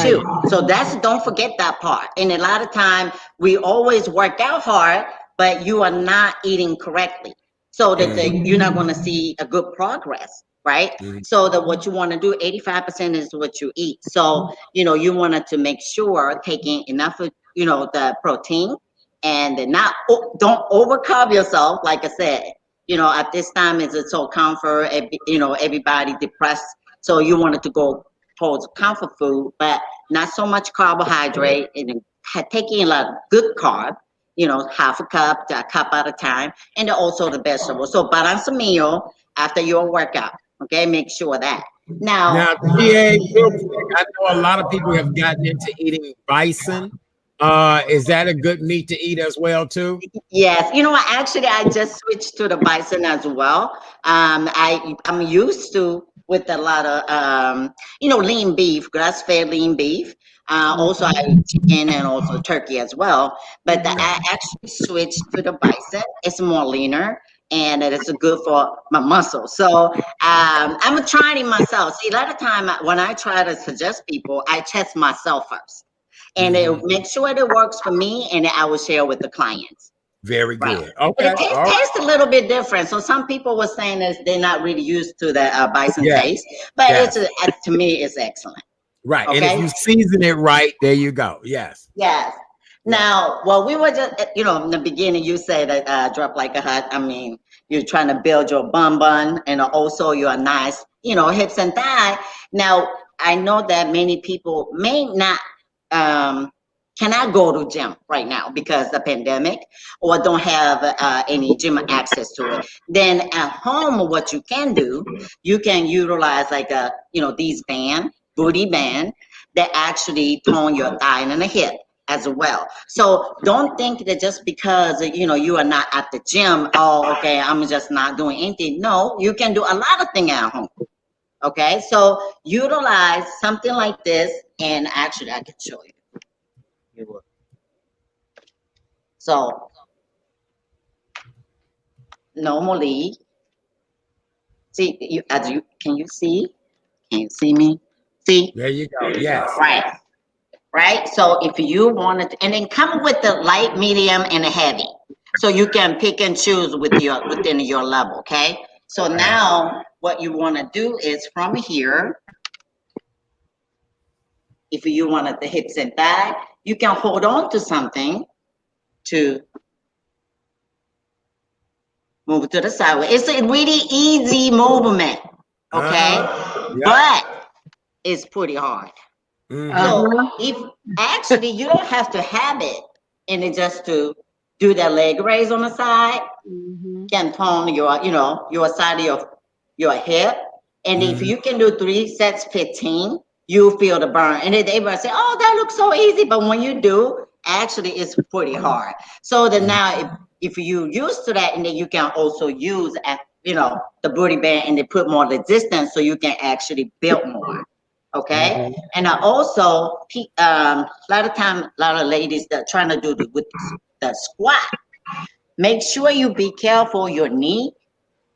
Too. So don't forget that part. And a lot of time we always work out hard, but you are not eating correctly. So that you're not going to see a good progress, right? So that what you want to do, 85% is what you eat. So, you wanted to make sure taking enough of, the protein, and don't overcarb yourself. Like I said, at this time it's so comfort, everybody depressed. So you wanted to go towards comfort food, but not so much carbohydrate, and taking a lot of good carb, half a cup to a cup at a time, and also the vegetables. So balance a meal after your workout. Okay, make sure that. Now, I know a lot of people have gotten into eating bison. Is that a good meat to eat as well too? Yes, actually I just switched to the bison as well. I'm used to with a lot of lean beef, grass-fed lean beef. Also I eat chicken and also turkey as well. But I actually switched to the bison. It's more leaner, and it is good for my muscles. So I'm trying it myself. See, a lot of time when I try to suggest people, I test myself first. And it make sure it works for me, and I will share with the clients. Very good. Right. Okay. But it tastes a little bit different. So some people were saying that they're not really used to the bison taste, but to me, it's excellent. Right. Okay? And if you season it right, there you go. Yes. Yes. Now, we were just, in the beginning, you said that drop like a hut. I mean, you're trying to build your bun, and also your nice, hips and thigh. Now, I know that many people may not cannot go to gym right now because the pandemic, or don't have any gym access to it. Then at home, what you can do, you can utilize like these booty band that actually tone your thigh and the hip. as well. So don't think that just because, you know, you are not at the gym, oh, okay, I'm just not doing anything. No, you can do a lot of things at home. Okay, so utilize something like this, and actually I can show you. So normally, see, can you see? Can you see me? See? There you go. Yes. Right. Right. So if you wanted to, and then come with the light, medium, and a heavy, so you can pick and choose with your within your level. Okay. So now what you want to do is from here, if you wanted the hips and back, you can hold on to something to move to the side. It's a really easy movement. Okay. Yep. But it's pretty hard. Mm-hmm. So if actually you don't have to have it, and it just to do that leg raise on the side, can tone your, you know, your side of your hip. And if you can do 3 sets, 15, you feel the burn. And then everybody say, oh, that looks so easy. But when you do, actually it's pretty hard. So that now if you used to that, and then you can also use, you know, the booty band, and they put more resistance so you can actually build more. Okay. And I also, a lot of time, a lot of ladies that are trying to do with the squat, make sure you be careful your knee.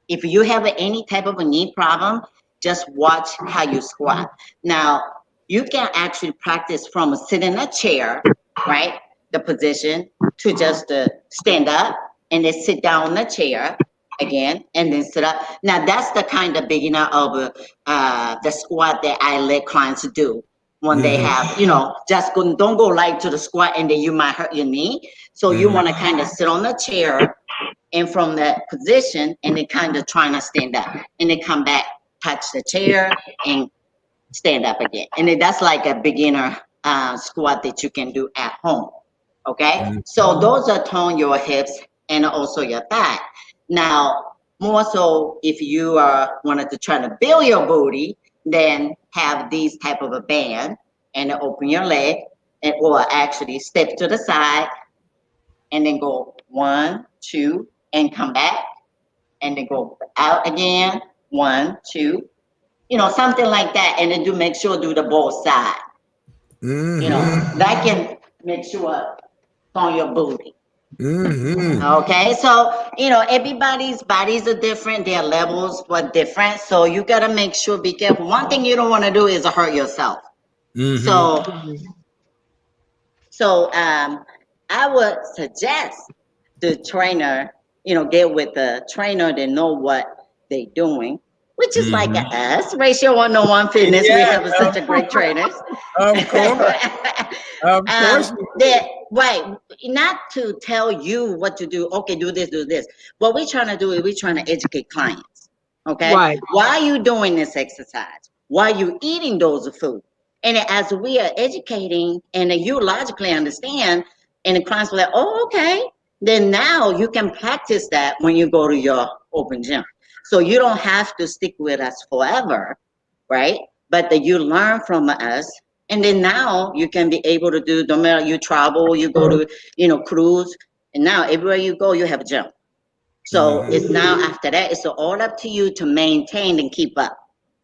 If you have any type of a knee problem, just watch how you squat. Now, you can actually practice from sitting in a chair, right? The position to just stand up and then sit down in the chair again, and then sit up. Now, that's the kind of beginner of the squat that I let clients do when they have, you know, just don't go like to the squat, and then you might hurt your knee. So you want to kind of sit on the chair, and from that position, and then kind of trying to stand up, and then come back, touch the chair, and stand up again. And then that's like a beginner squat that you can do at home. Okay, so those are tone your hips and also your thigh. Now, more so if you wanted to try to build your booty, then have these type of a band, and open your leg, and or actually step to the side, and then go 1, 2, and come back, and then go out again, 1, 2, you know, something like that, and then make sure do the both side. You know, that can make sure on your booty. Okay, so you know, everybody's bodies are different, their levels were different, so you gotta make sure, be careful. One thing you don't want to do is hurt yourself. So I would suggest the trainer, you know, get with the trainer that know what they're doing, which is like us, Ratio 101 Fitness. We have such a great trainers. Of course. Of course. Right. Not to tell you what to do. Okay, do this, do this. What we're trying to do is we're trying to educate clients. Okay. Right. Why are you doing this exercise? Why are you eating those food? And as we are educating, and you logically understand, and the clients will like, oh, okay. Then now you can practice that when you go to your open gym. So you don't have to stick with us forever, right? But that you learn from us, and then now you can be able to do, no matter you travel, you go to, you know, cruise, and now everywhere you go, you have a gym. So it's now after that, it's all up to you to maintain and keep up.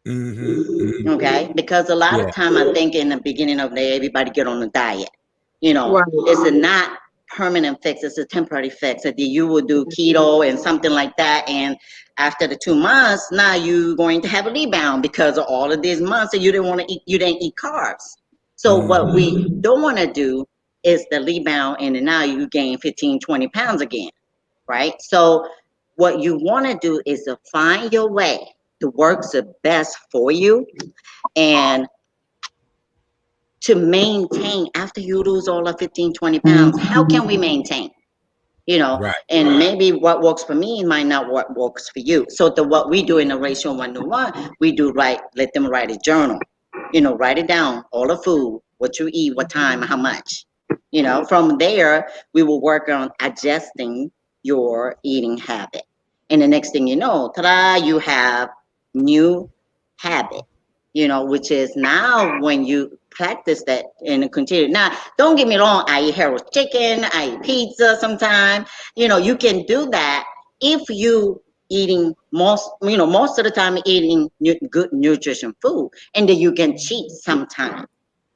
Okay, because a lot of time I think in the beginning of the day, everybody get on a diet. You know, it's not permanent fix, it's a temporary fix. That you will do keto and something like that, and after the 2 months, now you're going to have a rebound because of all of these months that you didn't want to eat, you didn't eat carbs. So what we don't want to do is the rebound, and now you gain 15, 20 pounds again, right? So what you want to do is to find your way that works the best for you, and to maintain after you lose all of 15, 20 pounds. How can we maintain? You know, and maybe what works for me might not what works for you. So what we do in the Ratio 101, we do let them write a journal. You know, write it down, all the food, what you eat, what time, how much. You know, from there, we will work on adjusting your eating habit. And the next thing you know, ta-da, you have new habit, you know, which is now when you practice that and continue. Now, don't get me wrong. I eat Harold chicken. I eat pizza sometimes. You know, you can do that if you eating most of the time eating good nutrition food, and then you can cheat sometimes.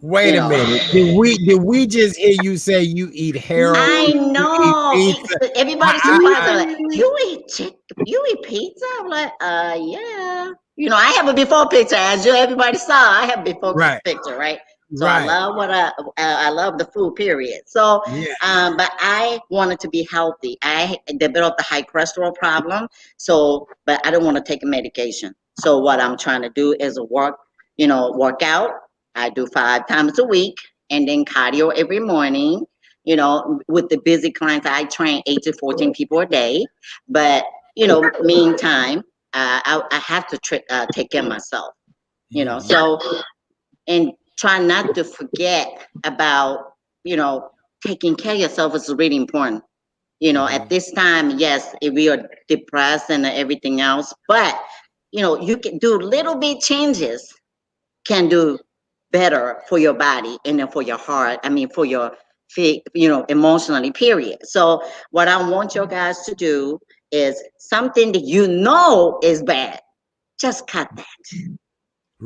Wait a minute. Did we just hear you say you eat Harold? I know. You eat pizza? Everybody's surprised. They're like, you eat you eat pizza? I'm like, yeah. You know, I have a before picture, as everybody saw. I have before picture, right? So I love I love the food, period. So, but I wanted to be healthy. I developed a high cholesterol problem. So, but I don't want to take a medication. So what I'm trying to do is work out. I do 5 times a week, and then cardio every morning. You know, with the busy clients, I train 8 to 14 people a day. But, meantime, I have to take care of myself, so, and try not to forget about, taking care of yourself is really important. At this time, yes, if we are depressed and everything else, but, you can do little bit changes can do better for your body and then for your heart. I mean, for your emotionally, period. So what I want you guys to do is something that is bad. Just cut that.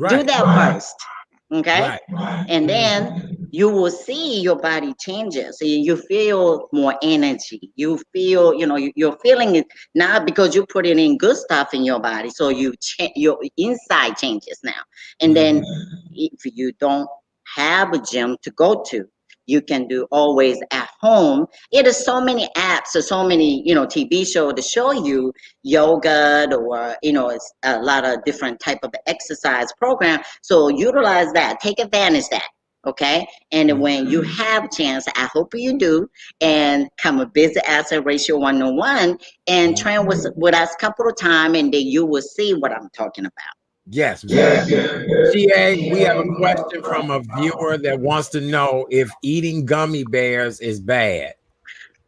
Do that first. Okay. And then you will see your body changes. So you feel more energy. You feel, you're feeling it now because you put it in good stuff in your body. So your inside changes now. And then if you don't have a gym to go to, you can do always at home. It is so many apps or so many, TV shows to show you yoga or, it's a lot of different type of exercise program. So utilize that, take advantage of that. Okay. And when you have a chance, I hope you do, and come a busy asset ratio 1-to-1 and train with us a couple of times, and then you will see what I'm talking about. Yes, very good. GA, we have a question from a viewer that wants to know if eating gummy bears is bad.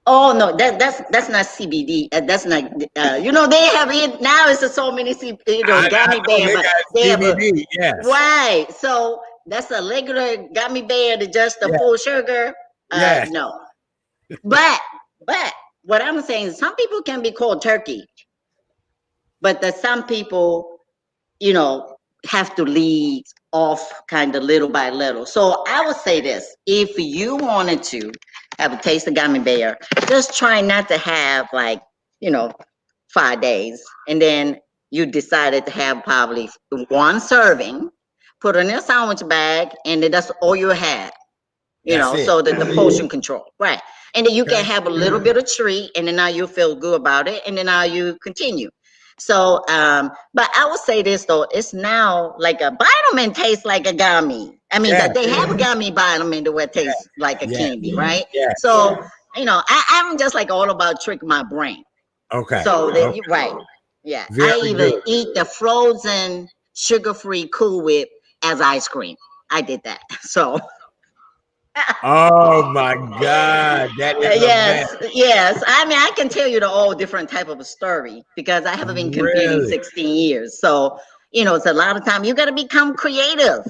Oh no, that's not CBD. That's not. They have it now. It's so many gummy bears. They have CBD. Yes. Right. So that's a regular gummy bear to just the full sugar. Yes. No. But what I'm saying is some people can be called turkey, but some people, have to lead off kind of little by little. So I would say this: if you wanted to have a taste of gummy bear, just try not to have 5 days, and then you decided to have probably 1 serving, put it in a sandwich bag, and then that's all you had. So that the portion control, right? And then you can have a little bit of treat, and then now you feel good about it, and then now you continue. So, but I would say this though, it's now like a vitamin tastes like a gummy. I mean, that they have a gummy vitamin that tastes like a candy, right? So, I'm just like all about trick my brain. Okay. So that you're right. Yeah. I even eat the frozen sugar-free Cool Whip as ice cream. I did that. So. Oh my God, that is yes. I mean, I can tell you the all different type of a story because I haven't been competing 16 years. So, it's a lot of time. You got to become creative.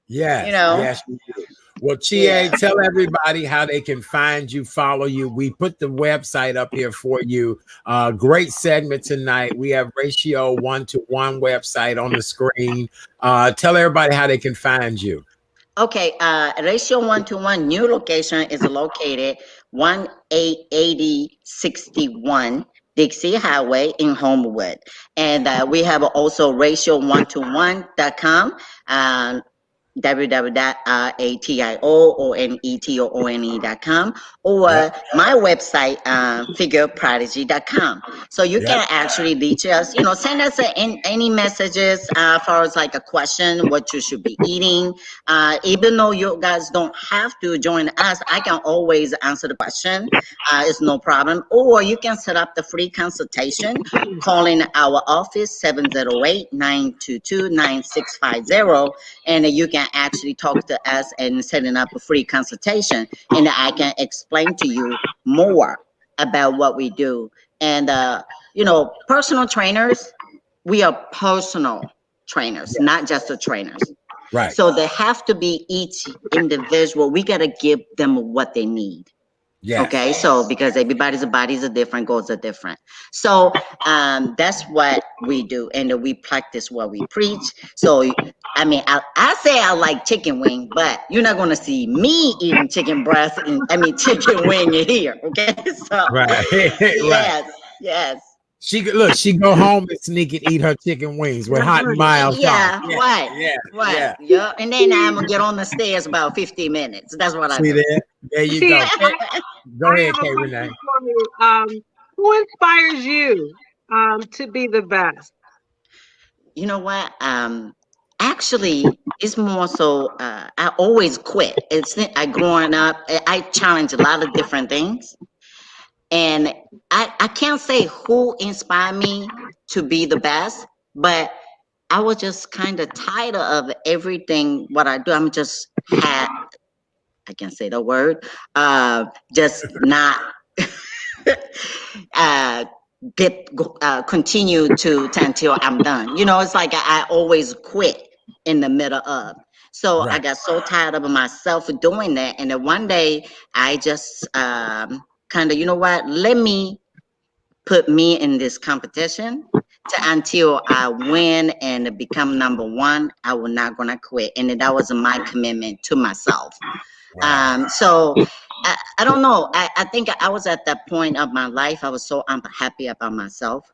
Yes. Yes, you do. Well, Chie, tell everybody how they can find you, follow you. We put the website up here for you. Great segment tonight. We have ratio 1-to-1 website on the screen. Tell everybody how they can find you. Okay, ratio 1-to-1 new location is located 188061 Dixie Highway in Homewood. And we have also ratio1to1.com, www.ratioonetone.com, or my website, figureprodigy.com. So you can actually reach us, send us any messages as far as like a question, what you should be eating. Even though you guys don't have to join us, I can always answer the question. It's no problem. Or you can set up the free consultation calling our office 708-922-9650, and you can actually talk to us and setting up a free consultation, and I can explain to you more about what we do. And personal trainers, we are personal trainers, not just the trainers. Right. So they have to be each individual. We got to give them what they need. Yeah. Okay. So because everybody's bodies are different, goals are different. So that's what we do, and we practice what we preach. So I mean, I say I like chicken wing, but you're not going to see me eating chicken breast and chicken wing in here. Okay. So right. yes, yes. She go home and sneak and eat her chicken wings with hot and mild Yeah, sauce. right. Yeah. Right. Yeah. Yeah. And then I'm gonna get on the stairs about 15 minutes. That's what I See do. there? There you See, go. Go I ahead, have a Kay question Renee. for you. Who inspires you to be the best? You know what? Actually, it's more so. I always quit. I growing up. I challenge a lot of different things, and I can't say who inspired me to be the best, but I was just kind of tired of everything what I do. I'm just had. I can't say the word. Just not. uh, continue to until I'm done. It's like I always quit in the middle of. So I Right. got so tired of myself doing that, and then one day I just kind of, you know what? Let me put me in this competition until I win and become number one. I will not gonna quit, and that was my commitment to myself. Wow. So I don't know. I think I was at that point of my life. I was so unhappy about myself,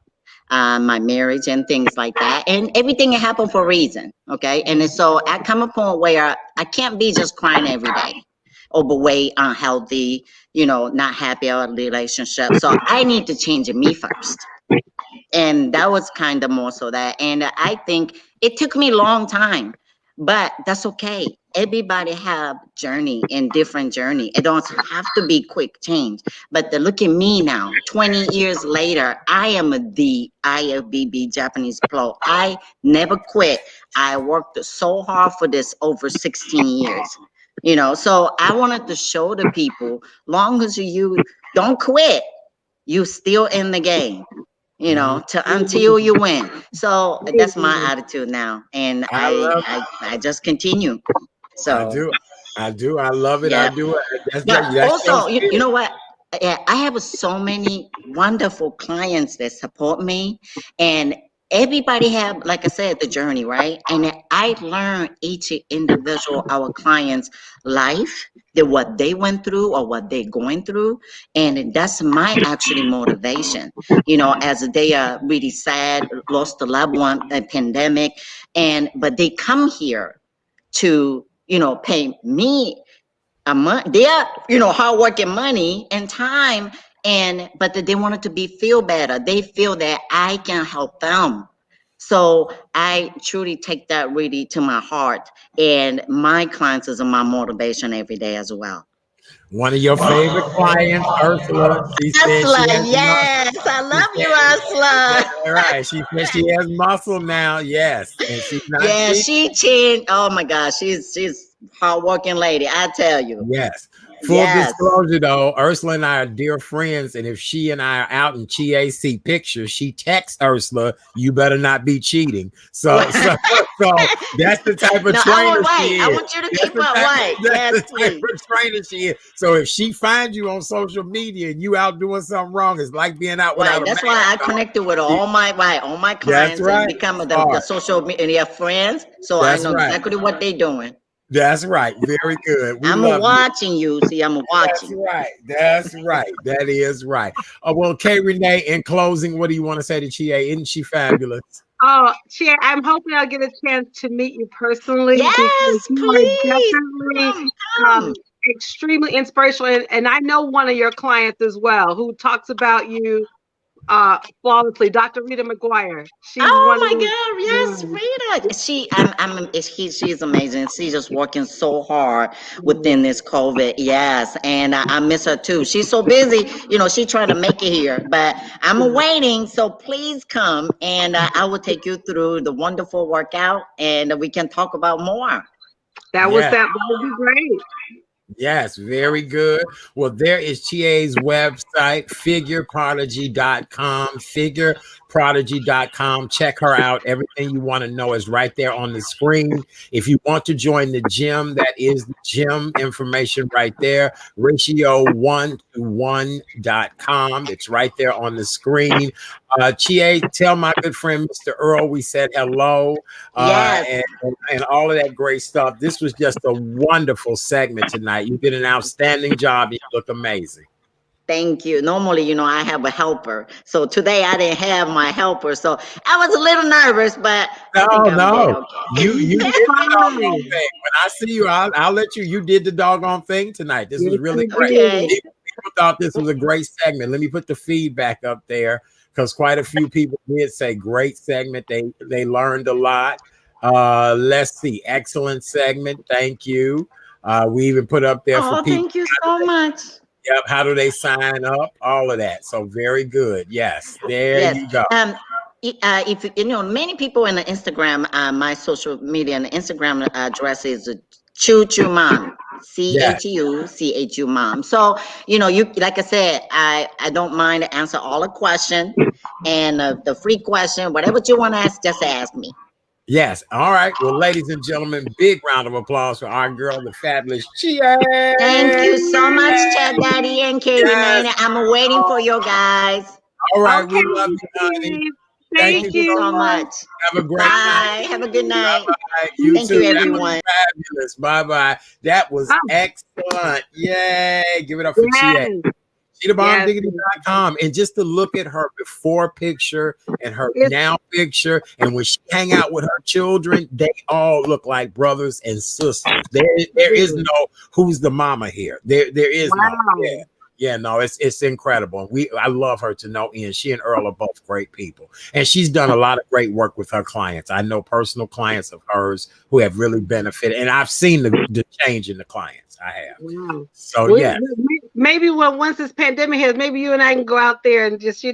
my marriage, and things like that. And everything happened for a reason. Okay. And so I come a point where I can't be just crying every day, overweight, unhealthy, not happy about the relationship. So I need to change me first. And that was kind of more so that. And I think it took me a long time, but that's okay. Everybody have journey and different journey. It don't have to be quick change. But look at me now, 20 years later, I am the IFBB Japanese Pro. I never quit. I worked so hard for this over 16 years. So I wanted to show the people, long as you don't quit, you still in the game. Until you win. So that's my attitude now, and I love I just continue. I So do. I love it. yeah, I do. That's but that's your also you spirit. know what? Yeah, I have so many wonderful clients that support me, and everybody have, like I said, the journey, right? And I learn each individual our clients' life, what they went through or what they're going through, and that's my actually motivation. As they are really sad, lost a loved one, a pandemic, but they come here to pay me a month, their hardworking money and time, but they wanted to feel better. They feel that I can help them. So I truly take that really to my heart, and my clients is my motivation every day as well. One of your favorite clients, Ursula. She said she Ursula, has muscle. yes, I She love you, said, Ursula. right. She said she has muscle now. Yes, and she's not Yeah, cheating. she changed. Oh my gosh, she's hardworking lady. I tell you. Yes. Full Yes. disclosure, though, Ursula and I are dear friends, and if she and I are out in Chie see pictures, she texts Ursula, "You better not be cheating." So that's the type of No, I trainer want white. she I is. want you to That's keep the up type, white. that's Yes, the type please. of trainer she is. So if she finds you on social media and you out doing something wrong, it's like being out without Right. a That's why I mask on. connected with all my That's clients and right. become the Smart. social media friends. So I That's know right. exactly what they're doing. That's right. Very good. We I'm love you. watching you. See, I'm That's watching. right. That's right. That is right. Well, Kay Renee, in closing, what do you want to say to Chie? Isn't she fabulous? Oh, Chie, I'm hoping I'll get a chance to meet you personally because Yes, you are please. definitely Come. extremely inspirational. And I know one of your clients as well who talks about you flawlessly, Dr. Rita McGuire. She's one Oh of my the God, yes, Rita. She's amazing. She's just working so hard within this COVID. Yes, and I miss her too. She's so busy. She trying to make it here, but I'm waiting. So please come, and I will take you through the wonderful workout, and we can talk about more. that Yeah. would be great. Yes, very good. Well, there is Chie's website, figureprodigy.com, figureprodigy.com. Check her out. Everything you want to know is right there on the screen. If you want to join the gym, that is the gym information right there, ratio1to1.com. It's right there on the screen. Chie, tell my good friend, Mr. Earl, we said hello. Yes. And all of that great stuff. This was just a wonderful segment tonight. You did an outstanding job. You look amazing. Thank you. Normally, I have a helper. So today I didn't have my helper. So I was a little nervous, but I think I'm No. okay. You did the doggone thing. When I see you, I'll let you. You did the doggone thing tonight. This was really great. Okay. People thought this was a great segment. Let me put the feedback up there because quite a few people did say great segment. They learned a lot. Let's see. Excellent segment. Thank you. We even put up there for Oh, people. thank you so much. Yep. How do they sign up? All of that. So very good. Yes. There Yes. you go. If many people in the Instagram, my social media and Instagram address is Choo Choo Mom, CHU Mom. So you like I said, I don't mind to answer all the question and the free question, whatever you want to ask, just ask me. Yes. All right. Well, ladies and gentlemen, big round of applause for our girl, the fabulous Chie. Thank you so much, Chad Daddy and Katie Yes. Man. I'm waiting for you guys. All right. Okay, We love you, honey. Thank Thank you so you. much. Have a great Bye. night. Have a good night. Bye-bye. You Thank too. you, That was everyone. fabulous. Bye-bye. That was Oh, excellent. Yay. Give it up for Chie. yes, CheetahBombDiggity.com. And just to look at her before picture and her It's- now picture, and when she hang out with her children, they all look like brothers and sisters. There is no who's the mama here. There is no. wow. Yeah, no, it's incredible. I love her to no end. She and Earl are both great people, and she's done a lot of great work with her clients. I know personal clients of hers who have really benefited, and I've seen the change in the clients. I have. Wow. So yeah, Maybe once this pandemic has, maybe you and I can go out there and just do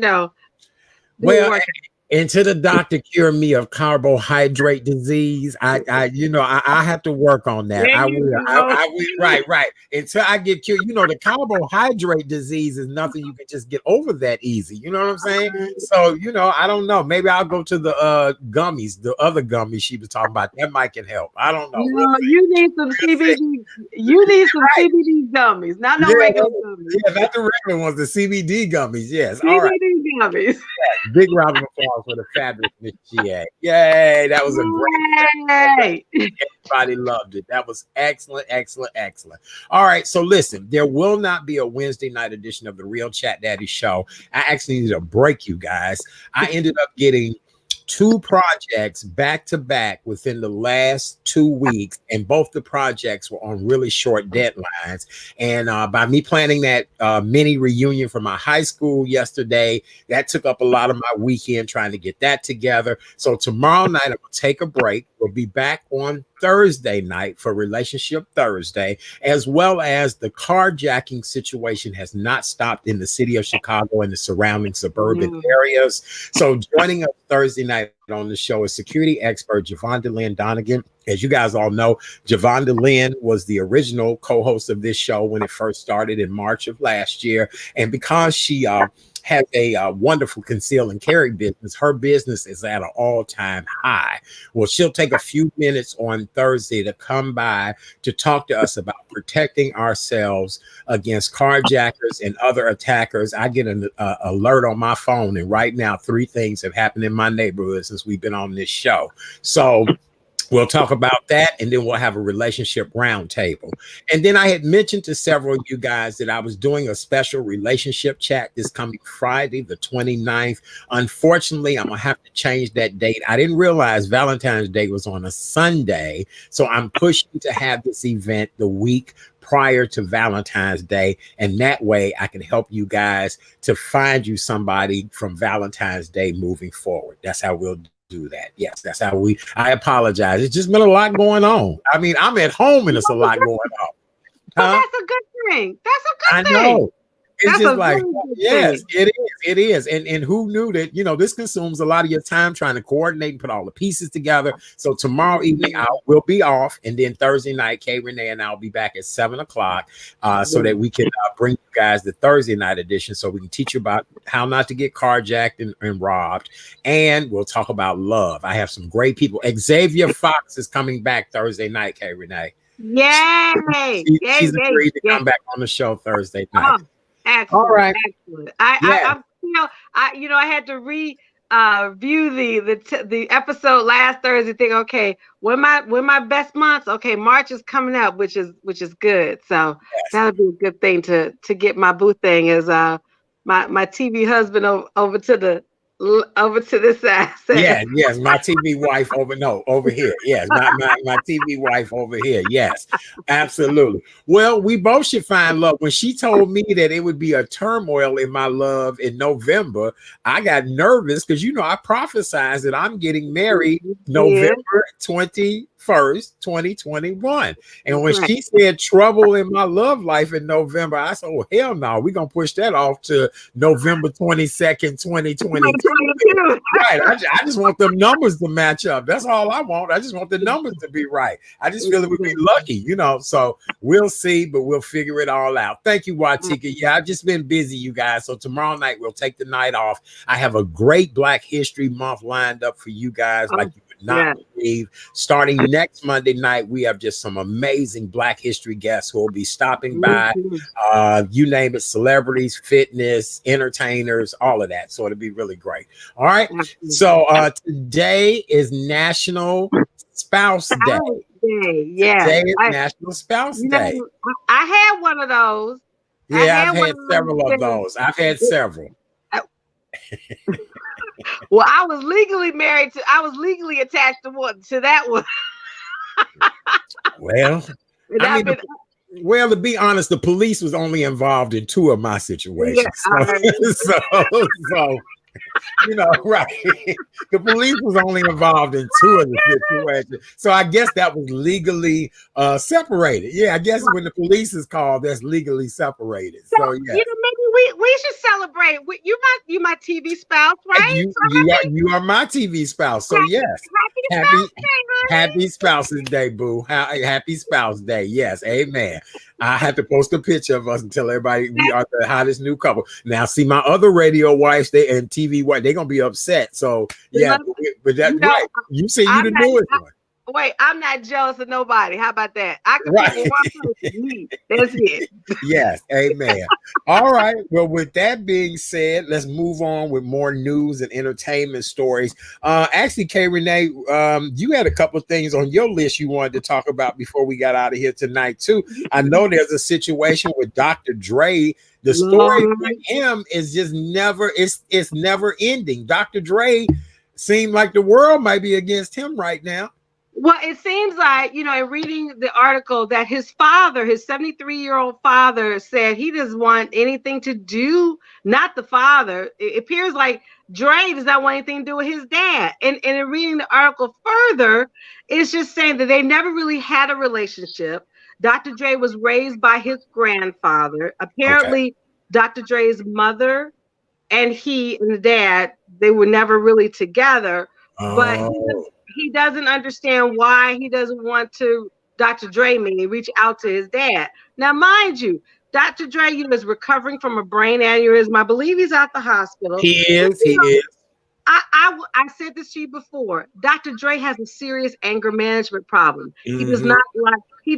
well, work. until the doctor cure me of carbohydrate disease, I have to work on that. There I you will. go. I will. Right. Until I get cured, the carbohydrate disease is nothing you can just get over that easy. You know what I'm saying? So, I don't know. Maybe I'll go to the gummies, the other gummies she was talking about. That might can help. I don't know. No, you need some CBD. You need some CBD gummies, not no regular gummies. Yeah, not the regular ones, the CBD gummies. Yes. CBD All right. gummies. Big round of applause for the fabulous Miss Chie. Yay. That was a great. Everybody loved it. That was excellent. All right. So listen, there will not be a Wednesday night edition of the Real Chat Daddy Show. I actually need to break you guys. I ended up getting 2 projects back to back within the last 2 weeks, and both the projects were on really short deadlines. And by me planning that mini reunion for my high school yesterday, that took up a lot of my weekend trying to get that together. So tomorrow night, I'm gonna take a break. We'll be back on Thursday night for Relationship Thursday, as well as the carjacking situation has not stopped in the city of Chicago and the surrounding suburban areas. So joining us Thursday night on the show is security expert Javonda Lynn Donegan. As you guys all know, Javonda Lynn was the original co-host of this show when it first started in March of last year. And because she has a wonderful conceal and carry business, her business is at an all-time high. Well, she'll take a few minutes on Thursday to come by to talk to us about protecting ourselves against carjackers and other attackers. I get an alert on my phone, and right now 3 things have happened in my neighborhood since we've been on this show. So we'll talk about that, and then we'll have a relationship roundtable. And then I had mentioned to several of you guys that I was doing a special relationship chat this coming Friday, the 29th. Unfortunately, I'm going to have to change that date. I didn't realize Valentine's Day was on a Sunday, so I'm pushing to have this event the week prior to Valentine's Day, and that way I can help you guys to find you somebody from Valentine's Day moving forward. That's how we'll do that. Yes, that's how I apologize. It's just been a lot going on. I mean, I'm at home and it's a lot going on. Well, that's a good thing. That's a good thing. I know. It's just like, yes, thing. it is. And who knew that, this consumes a lot of your time trying to coordinate and put all the pieces together. So tomorrow evening I will be off, and then Thursday night, Kay Renee and I'll be back at 7:00 so that we can bring you guys the Thursday night edition, so we can teach you about how not to get carjacked and robbed. And we'll talk about love. I have some great people. Xavier Fox is coming back Thursday night, Kay Renee. Yay! She's agreed to come back on the show Thursday night. Oh, excellent. All right. Excellent. I had to view the episode last Thursday. Think, okay, when my best months? Okay, March is coming up, which is good. So that would be a good thing to get my boo thing as my TV husband over to this side. Yes, my TV wife over here. Yes, my TV wife over here. Yes, absolutely. Well, we both should find love. When she told me that it would be a turmoil in my love in November, I got nervous because I prophesied that I'm getting married November 21st, 2021. And when she said trouble in my love life in November, I said, oh, hell no, we're going to push that off to November 22nd, 2022. Right. I just want them numbers to match up. That's all I want. I just want the numbers to be right. I just feel it would be lucky, so we'll see, but we'll figure it all out. Thank you, Watika. Yeah, I've just been busy, you guys. So tomorrow night, we'll take the night off. I have a great Black History Month lined up for you guys, like you would not believe. Starting next Monday night, we have just some amazing Black History guests who will be stopping by. You name it, celebrities, fitness, entertainers, all of that. So it'll be really great. All right. So today is National Spouse Day. Yeah. Today is National Spouse Day. I had one of those. Yeah, I've had several of those. I've had several. Well, I was legally attached to that one. Well, to be honest, the police was only involved in 2 of my situations. So right. The police was only involved in 2 of the situations. So I guess that was legally separated. Yeah, I guess when the police is called, that's legally separated. So yeah. Maybe we should celebrate. You my TV spouse, right? You are my TV spouse. So yes. Happy Spouses Day, boo. Happy Spouse Day. Yes, amen. I have to post a picture of us and tell everybody we are the hottest new couple. Now, see, my other radio wives and TV wives, they're gonna be upset. So yeah, but that's right. You say you the newest one. Wait, I'm not jealous of nobody. How about that? I can pick one person. That's it. Yes, amen. All right. Well, with that being said, let's move on with more news and entertainment stories. Actually, Kay Renee, you had a couple of things on your list you wanted to talk about before we got out of here tonight, too. I know there's a situation with Dr. Dre. The story with him is just it's never ending. Dr. Dre seemed like the world might be against him right now. Well, it seems like, in reading the article that his father, his 73-year-old father, said he doesn't want anything to do, not the father. It appears like Dre does not want anything to do with his dad. And in reading the article further, it's just saying that they never really had a relationship. Dr. Dre was raised by his grandfather. Apparently, Dr. Dre's mother and he and the dad, they were never really together. But he doesn't understand why he doesn't want to, Dr. Dre reach out to his dad. Now, mind you, Dr. Dre is recovering from a brain aneurysm. I believe he's at the hospital. He is. I said this to you before. Dr. Dre has a serious anger management problem. He does not he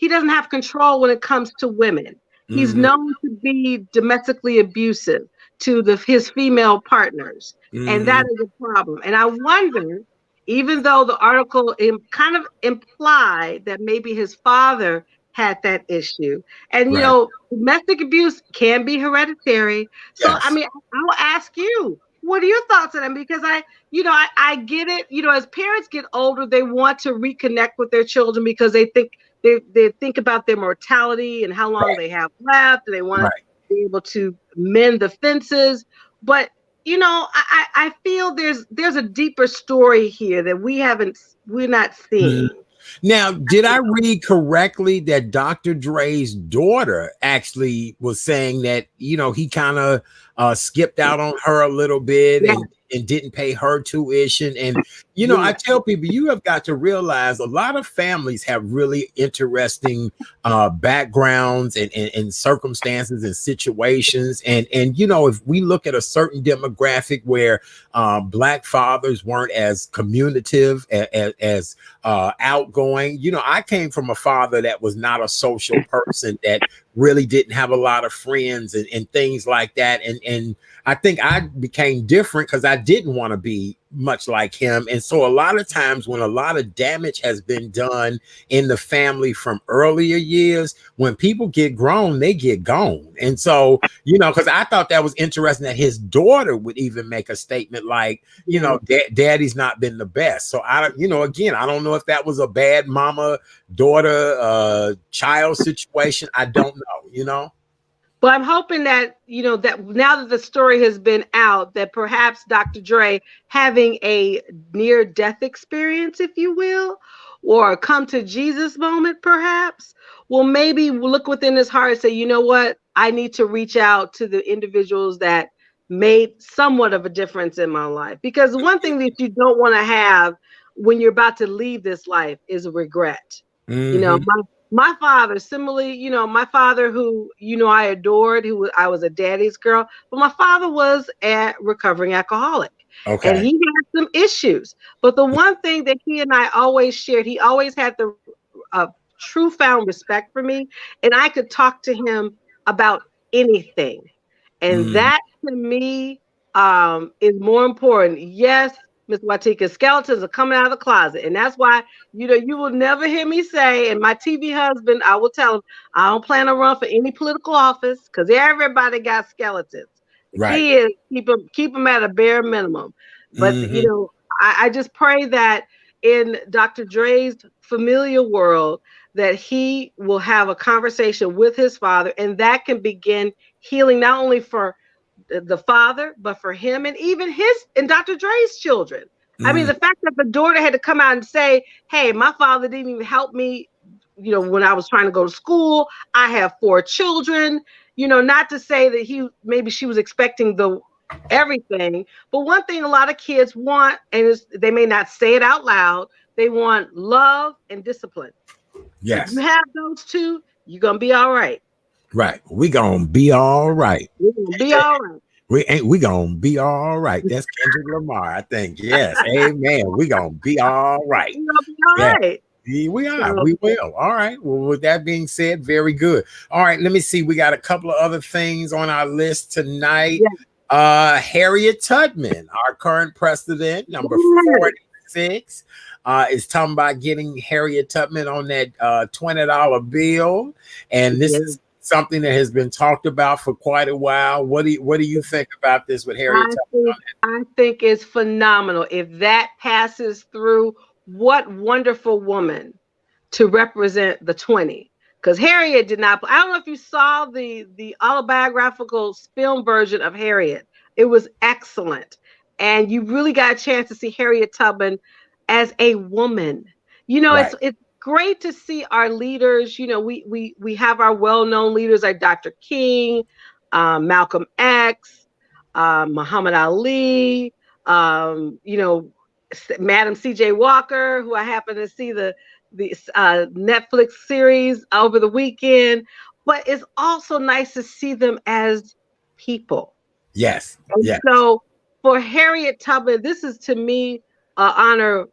doesn't have control when it comes to women. He's known to be domestically abusive to his female partners. And that is a problem. And I wonder, even though the article kind of implied that maybe his father had that issue, and domestic abuse can be hereditary. So I mean, I'll ask you, what are your thoughts on that? Because I get it. As parents get older, they want to reconnect with their children because they think about their mortality and how long they have left, and they want to be able to mend the fences. But I feel there's a deeper story here that we're not seeing. Now, did I read correctly that Dr. Dre's daughter actually was saying that, you know, he kind of skipped out on her a little bit and didn't pay her tuition? And, you know, I tell people, you have got to realize a lot of families have really interesting backgrounds and circumstances and situations. And, you know, if we look at a certain demographic where Black fathers weren't as communicative, as outgoing. You know, I came from a father that was not a social person, that really didn't have a lot of friends and things like that. And I think I became different because I didn't want to be much like him. And so a lot of times when a lot of damage has been done in the family from earlier years, when people get grown, they get gone. And so, you know, because I thought that was interesting that his daughter would even make a statement like, you know, daddy's not been the best. So you know, again, I don't know if that was a bad mama, daughter, child situation. I don't know, you know. But I'm hoping that, you know, that now that the story has been out, that perhaps Dr. Dre having a near-death experience, if you will, or a come to Jesus moment, perhaps, will maybe look within his heart and say, you know what, I need to reach out to the individuals that made somewhat of a difference in my life. Because one thing that you don't want to have when you're about to leave this life is a regret. You know, my father, similarly, you know, my father, who, you know, I adored, I was a daddy's girl, but my father was a recovering alcoholic. Okay. And he had some issues. But the one thing that he and I always shared, he always had the true found respect for me. And I could talk to him about anything. And that to me is more important. Yes, Ms. Watika, skeletons are coming out of the closet. And that's why, you know, you will never hear me say, and my TV husband, I will tell him, I don't plan to run for any political office because everybody got skeletons. The key is keep them at a bare minimum. But, you know, I just pray that in Dr. Dre's familiar world, that he will have a conversation with his father, and that can begin healing not only for the father, but for him and even his and Dr. Dre's children. I mean, the fact that the daughter had to come out and say, hey, my father didn't even help me, you know, when I was trying to go to school. I have 4 children, you know, not to say that maybe she was expecting everything, but one thing a lot of kids want, and they may not say it out loud, they want love and discipline. Yes. If you have those two, you're going to be all right. Right. We gonna be all right. We're gonna be all right. We gonna be all right. That's Kendrick Lamar, I think. Yes. Amen. We gonna be all right. We're gonna be all right. We are. We will. All right. Well, with that being said, very good. All right. Let me see. We got a couple of other things on our list tonight. Yes. Harriet Tubman, our current president, number 46. Is talking about getting Harriet Tubman on that $20 bill. And this is something that has been talked about for quite a while. What do you think about this with Harriet Tubman? I think it's phenomenal. If that passes through, what wonderful woman to represent the 20. Because Harriet did not, I don't know if you saw the autobiographical film version of Harriet. It was excellent. And you really got a chance to see Harriet Tubman as a woman. You know, it's great to see our leaders. You know, we have our well-known leaders like Dr. King, Malcolm X, Muhammad Ali, you know, Madam C.J. Walker, who I happened to see the Netflix series over the weekend. But it's also nice to see them as people. Yes. And so for Harriet Tubman, this is to me an honor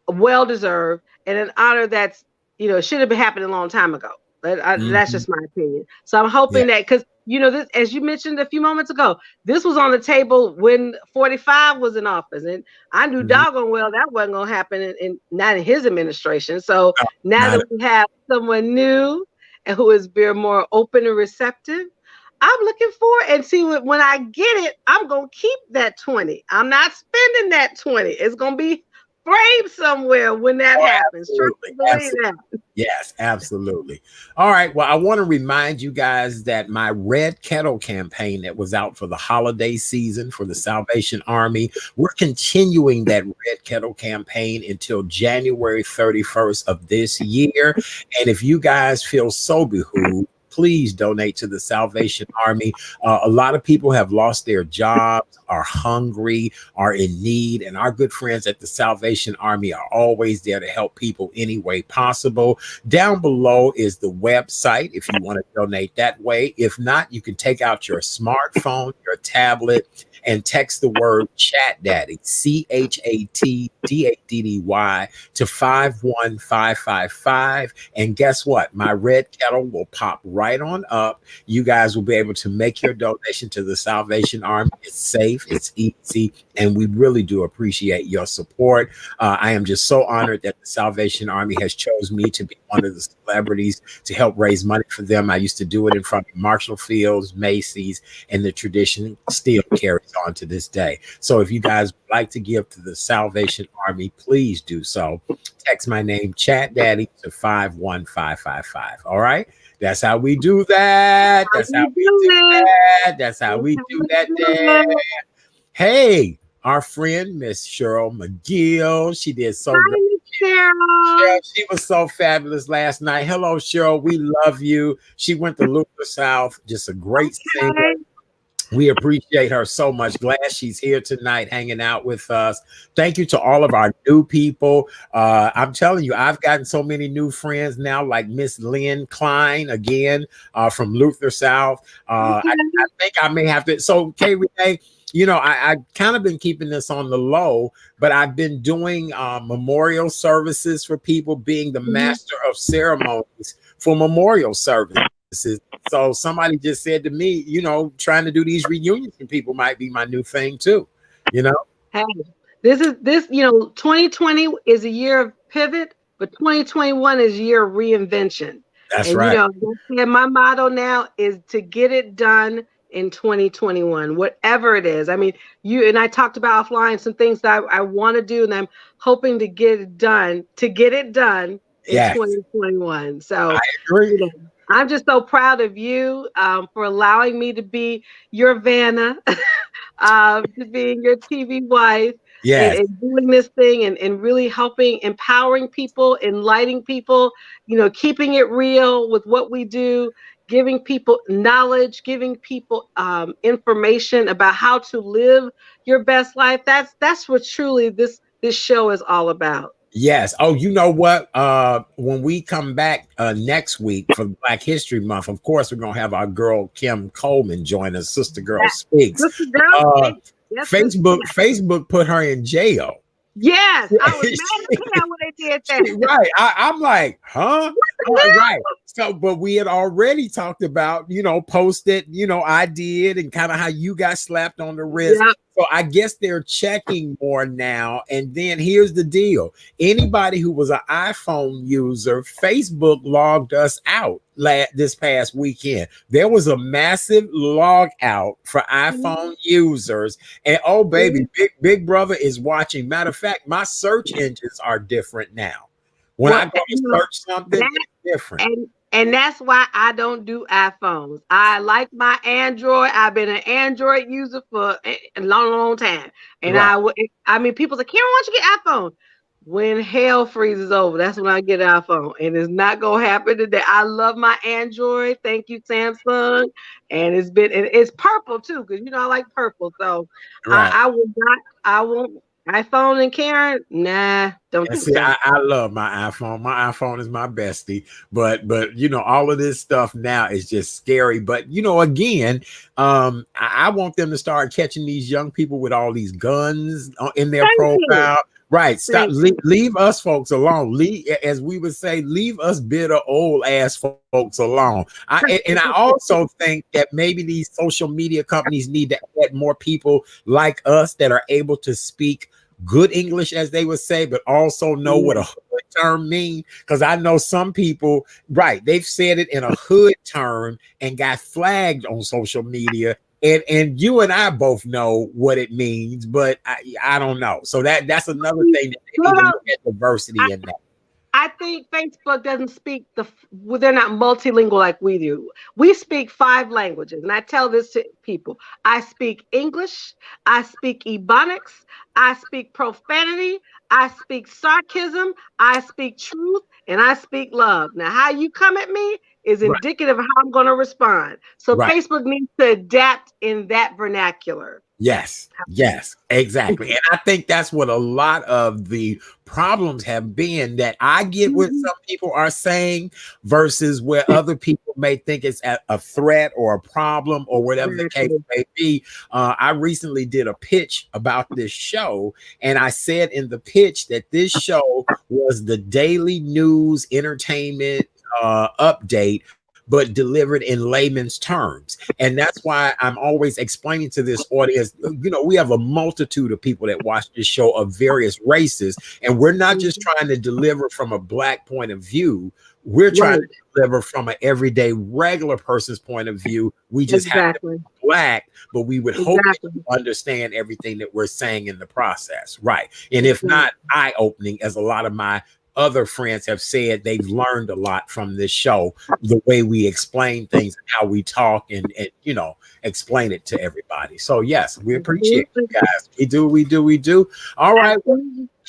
well deserved, and an honor that's, you know, should have been happening a long time ago. That's just my opinion. So I'm hoping that, because, you know, this, as you mentioned a few moments ago, this was on the table when 45 was in office, and I knew doggone well that wasn't going to happen in not in his administration. So now that we have someone new and who is very more open and receptive, I'm looking forward and see when I get it, I'm going to keep that 20. I'm not spending that 20. It's going to be frame somewhere when that happens. Absolutely. Believe that. Yes, absolutely. All right. Well, I want to remind you guys that my Red Kettle campaign that was out for the holiday season for the Salvation Army, we're continuing that Red Kettle campaign until January 31st of this year. And if you guys feel so behooved, please donate to the Salvation Army. A lot of people have lost their jobs, are hungry, are in need, and our good friends at the Salvation Army are always there to help people any way possible. Down below is the website if you want to donate that way. If not, you can take out your smartphone, your tablet, and text the word Chat Daddy, ChatDaddy, to 51555. And guess what? My Red Kettle will pop right on up. You guys will be able to make your donation to the Salvation Army. It's safe, it's easy, and we really do appreciate your support. I am just so honored that the Salvation Army has chosen me to be one of the celebrities to help raise money for them. I used to do it in front of Marshall Field's, Macy's, and the tradition still carries on to this day. So if you guys would like to give to the Salvation Army, please do so. Text my name, Chat Daddy, to 51555. All right? That's how we do that. That's how we do that. That's how we do that, Dad. Hey, our friend, Miss Cheryl McGill. She did so great. Cheryl, she was so fabulous last night. Hello, Cheryl. We love you. She went to Luther South. Just a great singer. We appreciate her so much. Glad she's here tonight hanging out with us. Thank you to all of our new people. I'm telling you, I've gotten so many new friends now, like Miss Lynn Klein, again, from Luther South. I think I may have to. So, Kay Renee, you know, I've kind of been keeping this on the low, but I've been doing memorial services for people, being the master of ceremonies for memorial services. So somebody just said to me, you know, trying to do these reunions for people might be my new thing too, you know? Hey, this, you know, 2020 is a year of pivot, but 2021 is a year of reinvention. That's right. You know, my motto now is to get it done in 2021, whatever it is. I mean, you and I talked about offline some things that I want to do, and I'm hoping to get it done in 2021. So I agree. You know, I'm just so proud of you for allowing me to be your Vanna, to being your TV wife, and doing this thing and really helping, empowering people, enlightening people, you know, keeping it real with what we do, giving people knowledge, giving people information about how to live your best life. That's what truly this show is all about. Yes. Oh, you know what? When we come back next week for Black History Month, of course, we're going to have our girl Kim Coleman join us. Sister Girl Speaks. Sister Girl Speaks. Yes, Facebook put her in jail. Yes, I was mad when they did that. Right. I'm like, huh? Right. So, but we had already talked about, you know, posted, you know, I did, and kind of how you got slapped on the wrist. Yep. So I guess they're checking more now. And then here's the deal. Anybody who was an iPhone user, Facebook logged us out this past weekend. There was a massive log out for iPhone users. And oh, baby, Big Brother is watching. Matter of fact, my search engines are different now. When I go to search something, it's different. And that's why I don't do iPhones. I like my Android. I've been an Android user for a long time. And I mean, people say, Karen, why don't you get iPhone? When hell freezes over, that's when I get an iPhone. And it's not going to happen today. I love my Android. Thank you, Samsung. And it's purple too, because, you know, I like purple. So I won't. iPhone and Karen, nah, don't do that. I love my iPhone. My iPhone is my bestie, but you know, all of this stuff now is just scary. But you know, again, I want them to start catching these young people with all these guns in their profile. Right. Stop. Leave us folks alone. As we would say, leave us bitter old ass folks alone. And I also think that maybe these social media companies need to add more people like us that are able to speak good English, as they would say, but also know what a hood term mean. Because I know some people, right, they've said it in a hood term and got flagged on social media And you and I both know what it means, but I don't know. So that's another thing that they need to look at diversity in that. I think Facebook doesn't speak they're not multilingual like we do. We speak 5 languages, and I tell this to people. I speak English, I speak Ebonics, I speak profanity, I speak sarcasm, I speak truth, and I speak love. Now, how you come at me is indicative of how I'm going to respond. So Facebook needs to adapt in that vernacular. Yes, exactly. And I think that's what a lot of the problems have been, that I get what some people are saying versus where other people may think it's a threat or a problem or whatever the case may be. I recently did a pitch about this show, and I said in the pitch that this show was the daily news entertainment update, but delivered in layman's terms. And that's why I'm always explaining to this audience, we have a multitude of people that watch this show of various races, and we're not just trying to deliver from a Black point of view. We're trying to deliver from an everyday regular person's point of view. We just have to be Black, but we would hope that you understand everything that we're saying in the process. Right. And if not, eye-opening, as a lot of my other friends have said, they've learned a lot from this show, the way we explain things and how we talk and explain it to everybody. So yes, we appreciate you guys. We do. All right.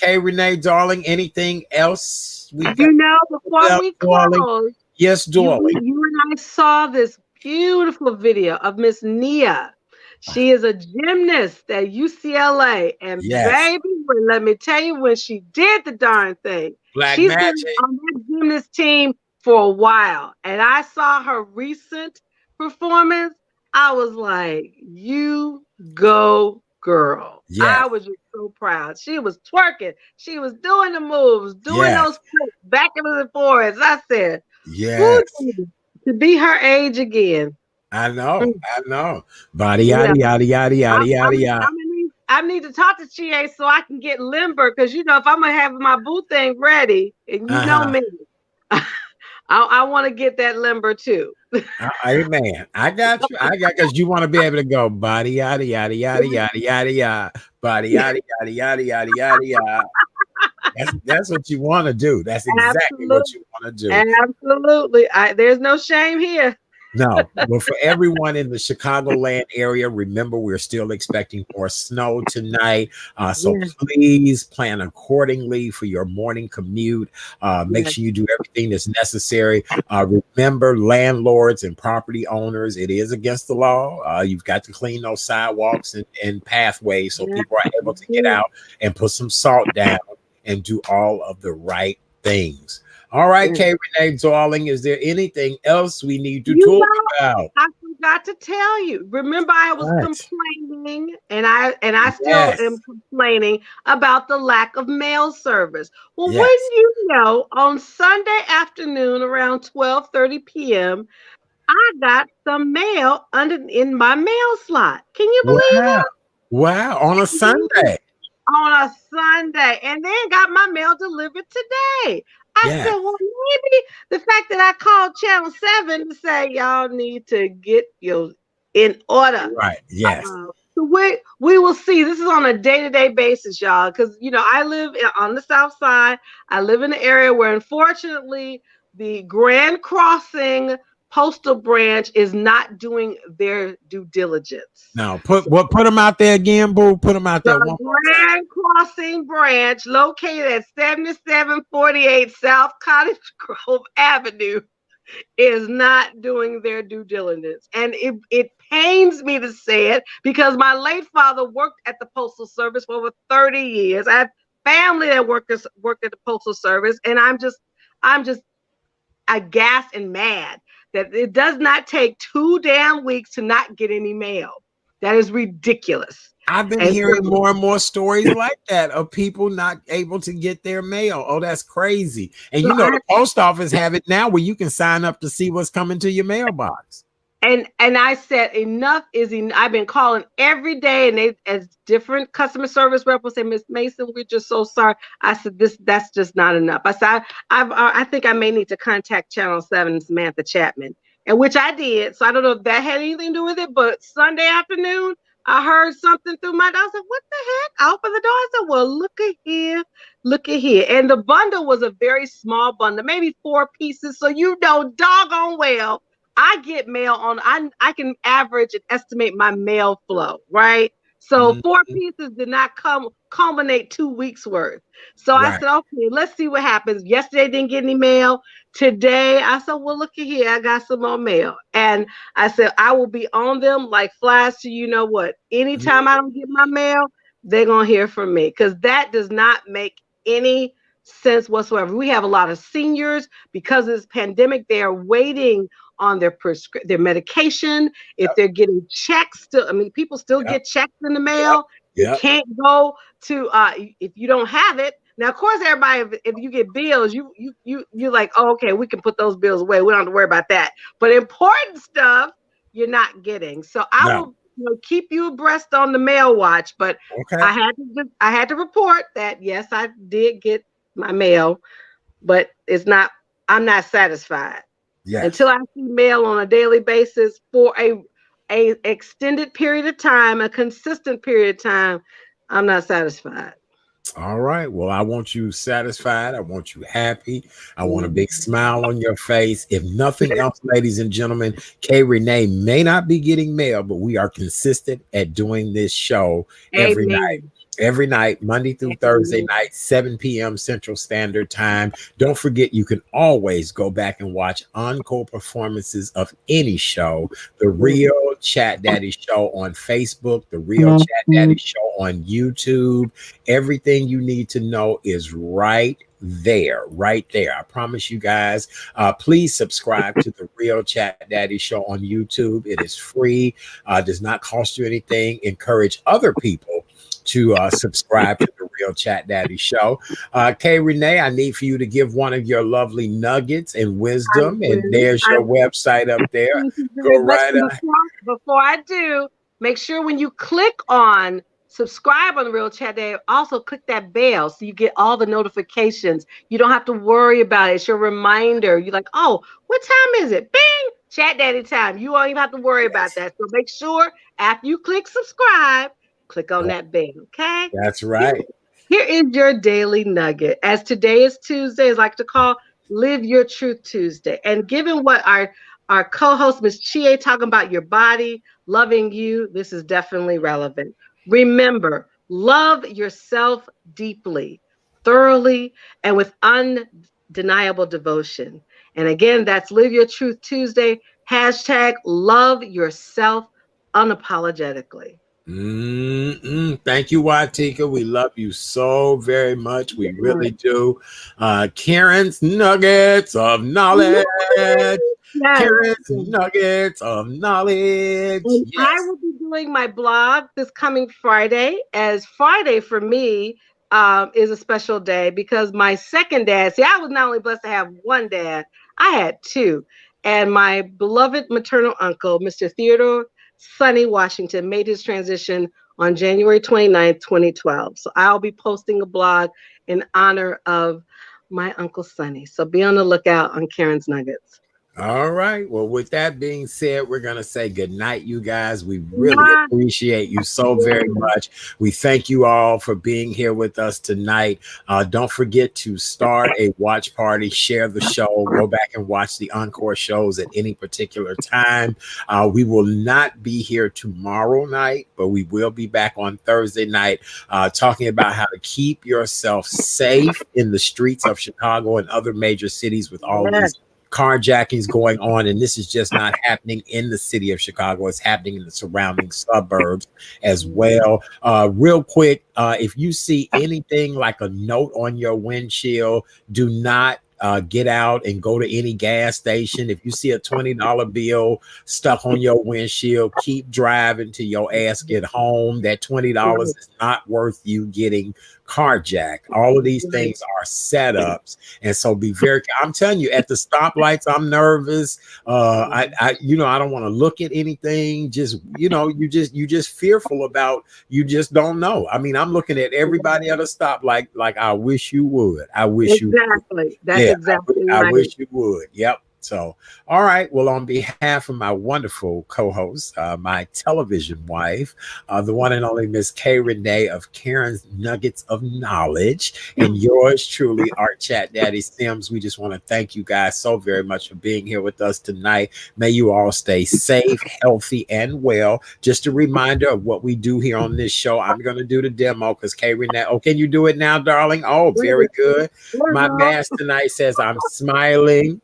Okay, Renee, darling, anything else? Before we close, yes, darling. You and I saw this beautiful video of Miss Nia. She is a gymnast at UCLA, and baby, let me tell you, when she did the darn thing, she's been on that gymnast team for a while, and I saw her recent performance. I was like, "You go, girl!" I was just so proud. She was twerking, she was doing the moves, doing those flips, backwards and forwards. I said, to be her age again. I know. Body yada yada yada yada yada yada. I need to talk to Chie so I can get limber, because if I'm gonna have my boo thing ready, and you know me, I want to get that limber too. Amen. I got you. Because you want to be able to go body yada yada yada yada yada yada, body yada yada yada yada yada yada. That's what you want to do. That's exactly what you want to do. Absolutely. There's no shame here. No, but for everyone in the Chicagoland area, remember, we're still expecting more snow tonight. So please plan accordingly for your morning commute. Make sure you do everything that's necessary. Remember, landlords and property owners, it is against the law. You've got to clean those sidewalks and pathways so people are able to get out and put some salt down and do all of the right things. All right, Kay Renee, darling, is there anything else we need to talk about? I forgot to tell you. Remember, I was complaining, and I still am complaining about the lack of mail service. Well, wouldn't you know, on Sunday afternoon around 12:30 p.m., I got some mail in my mail slot. Can you believe it? Wow, on a Sunday. On a Sunday, and then got my mail delivered today. I said, well, maybe the fact that I called Channel 7 to say y'all need to get in order. Right. Yes. So we will see. This is on a day-to-day basis, y'all, because I live on the South Side. I live in an area where, unfortunately, the Grand Crossing Postal Branch is not doing their due diligence. No, put them out there again, boo. Put them out there. The Grand Crossing Branch, located at 7748 South Cottage Grove Avenue, is not doing their due diligence. And it pains me to say it, because my late father worked at the Postal Service for over 30 years. I have family that worked at the Postal Service, and I'm just aghast and mad that it does not take 2 damn weeks to not get any mail. That is ridiculous. I've been hearing more and more stories like that of people not able to get their mail. Oh, that's crazy. And the post office have it now where you can sign up to see what's coming to your mailbox. And I said, enough is enough. I've been calling every day, and they, as different customer service rep will say, Miss Mason, we're just so sorry. I said, that's just not enough. I said, I think I may need to contact Channel 7 Samantha Chapman, and which I did. So I don't know if that had anything to do with it, but Sunday afternoon, I heard something through my door. I said, what the heck? I opened the door. I said, well, look at here. Look at here. And the bundle was a very small bundle, maybe 4 pieces. So you know doggone well, I get mail on, I can average and estimate my mail flow, right? So 4 pieces did not culminate 2 weeks worth. So I said, okay, let's see what happens. Yesterday didn't get any mail. Today I said, well, look at here. I got some more mail. And I said, I will be on them like flies to you know what. Anytime I don't get my mail, they're going to hear from me, because that does not make any sense whatsoever. We have a lot of seniors, because of this pandemic, they are waiting on their medication. If they're getting checks, people still get checks in the mail. You can't go to if you don't have it. Now, of course, everybody, if you get bills, you're like, oh, okay, we can put those bills away. We don't have to worry about that. But important stuff, you're not getting. So I will keep you abreast on the mail watch. But I had to report that yes, I did get my mail, but I'm not satisfied. Yes. Until I see mail on a daily basis for a extended period of time, a consistent period of time, I'm not satisfied. All right. Well, I want you satisfied. I want you happy. I want a big smile on your face. If nothing else, ladies and gentlemen, Kay Renee may not be getting mail, but we are consistent at doing this show every night. Every night, Monday through Thursday night, 7 p.m. Central Standard Time. Don't forget, you can always go back and watch encore performances of any show. The Real Chat Daddy Show on Facebook, The Real Chat Daddy Show on YouTube. Everything you need to know is right there. I promise you guys. Please subscribe to The Real Chat Daddy Show on YouTube. It is free. Does not cost you anything. Encourage other people to subscribe to The Real Chat Daddy Show. Kay Renee, I need for you to give one of your lovely nuggets and wisdom, and there's your website up there. Go right ahead. Before I do, make sure when you click on subscribe on The Real Chat Daddy, also click that bell so you get all the notifications. You don't have to worry about it. It's your reminder. You're like, oh, what time is it? Bing! Chat Daddy time. You won't even have to worry about that. So make sure after you click subscribe, click on that bell, okay? That's right. Here is your daily nugget. As today is Tuesday, as I like to call Live Your Truth Tuesday. And given what our co-host, Ms. Chie, talking about your body, loving you, this is definitely relevant. Remember, love yourself deeply, thoroughly, and with undeniable devotion. And again, that's Live Your Truth Tuesday. # love yourself unapologetically. Thank you, Watika. We love you so very much. We really do. Karen's Nuggets of Knowledge. Karen's Nuggets of Knowledge. I will be doing my blog this coming Friday, as Friday for me is a special day because my second dad, I was not only blessed to have one dad, I had 2. And my beloved maternal uncle, Mr. Theodore Sonny Washington, made his transition on January 29th, 2012. So I'll be posting a blog in honor of my Uncle Sonny. So be on the lookout on Karen's Nuggets. All right. Well, with that being said, we're going to say good night, you guys. We really appreciate you so very much. We thank you all for being here with us tonight. Don't forget to start a watch party, share the show, go back and watch the encore shows at any particular time. We will not be here tomorrow night, but we will be back on Thursday night talking about how to keep yourself safe in the streets of Chicago and other major cities with all these carjackings going on, and this is just not happening in the city of Chicago. It's happening in the surrounding suburbs as well. Real quick, if you see anything like a note on your windshield, do not get out and go to any gas station. If you see a $20 bill stuck on your windshield, keep driving till your ass get home. That $20 is not worth you getting carjacked. All of these things are setups, and so be very. I'm telling you, at the stoplights, I'm nervous. I don't want to look at anything. Just you just fearful about. You just don't know. I mean, I'm looking at everybody at a stoplight like I wish you would. I wish you would. That's exactly. I wish you would. Yep. So, all right. Well, on behalf of my wonderful co-host, my television wife, the one and only Miss K. Renee of Karen's Nuggets of Knowledge, and yours truly, Art Chat Daddy Sims, we just want to thank you guys so very much for being here with us tonight. May you all stay safe, healthy, and well. Just a reminder of what we do here on this show. I'm going to do the demo because K. Renee, oh, can you do it now, darling? Oh, very good. My mask tonight says I'm smiling.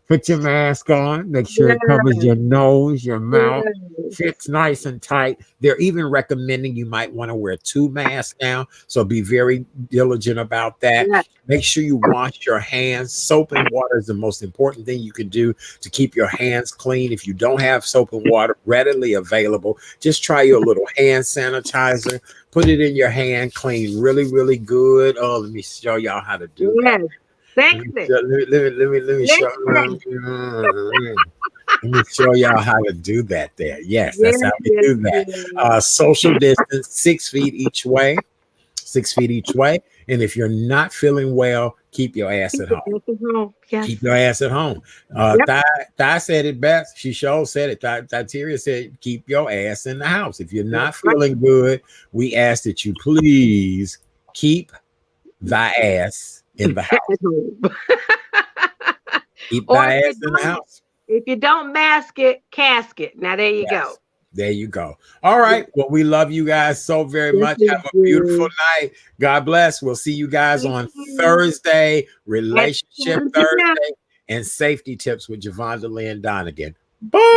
Put your mask on. Make sure it covers your nose, your mouth. Fits nice and tight. They're even recommending you might want to wear 2 masks now. So be very diligent about that. Make sure you wash your hands. Soap and water is the most important thing you can do to keep your hands clean. If you don't have soap and water readily available, just try your little hand sanitizer. Put it in your hand, clean really, really good. Oh, let me show y'all how to do that. Let me show y'all how to do that there. Yes, that's how we do that. Social distance, 6 feet each way. 6 feet each way. And if you're not feeling well, keep your ass at home. Keep your ass at home. Thai said it best. She sure said it. Teria said, keep your ass in the house. If you're not feeling good, we ask that you please keep thy ass in the house. Keep thy ass in the house. If you don't mask it, casket. Now there you go. There you go. All right. Well, we love you guys so very much. Have a beautiful night. God bless. We'll see you guys on Thursday, Relationship Thursday, and Safety Tips with Javonda Lynn Donegan. Bye.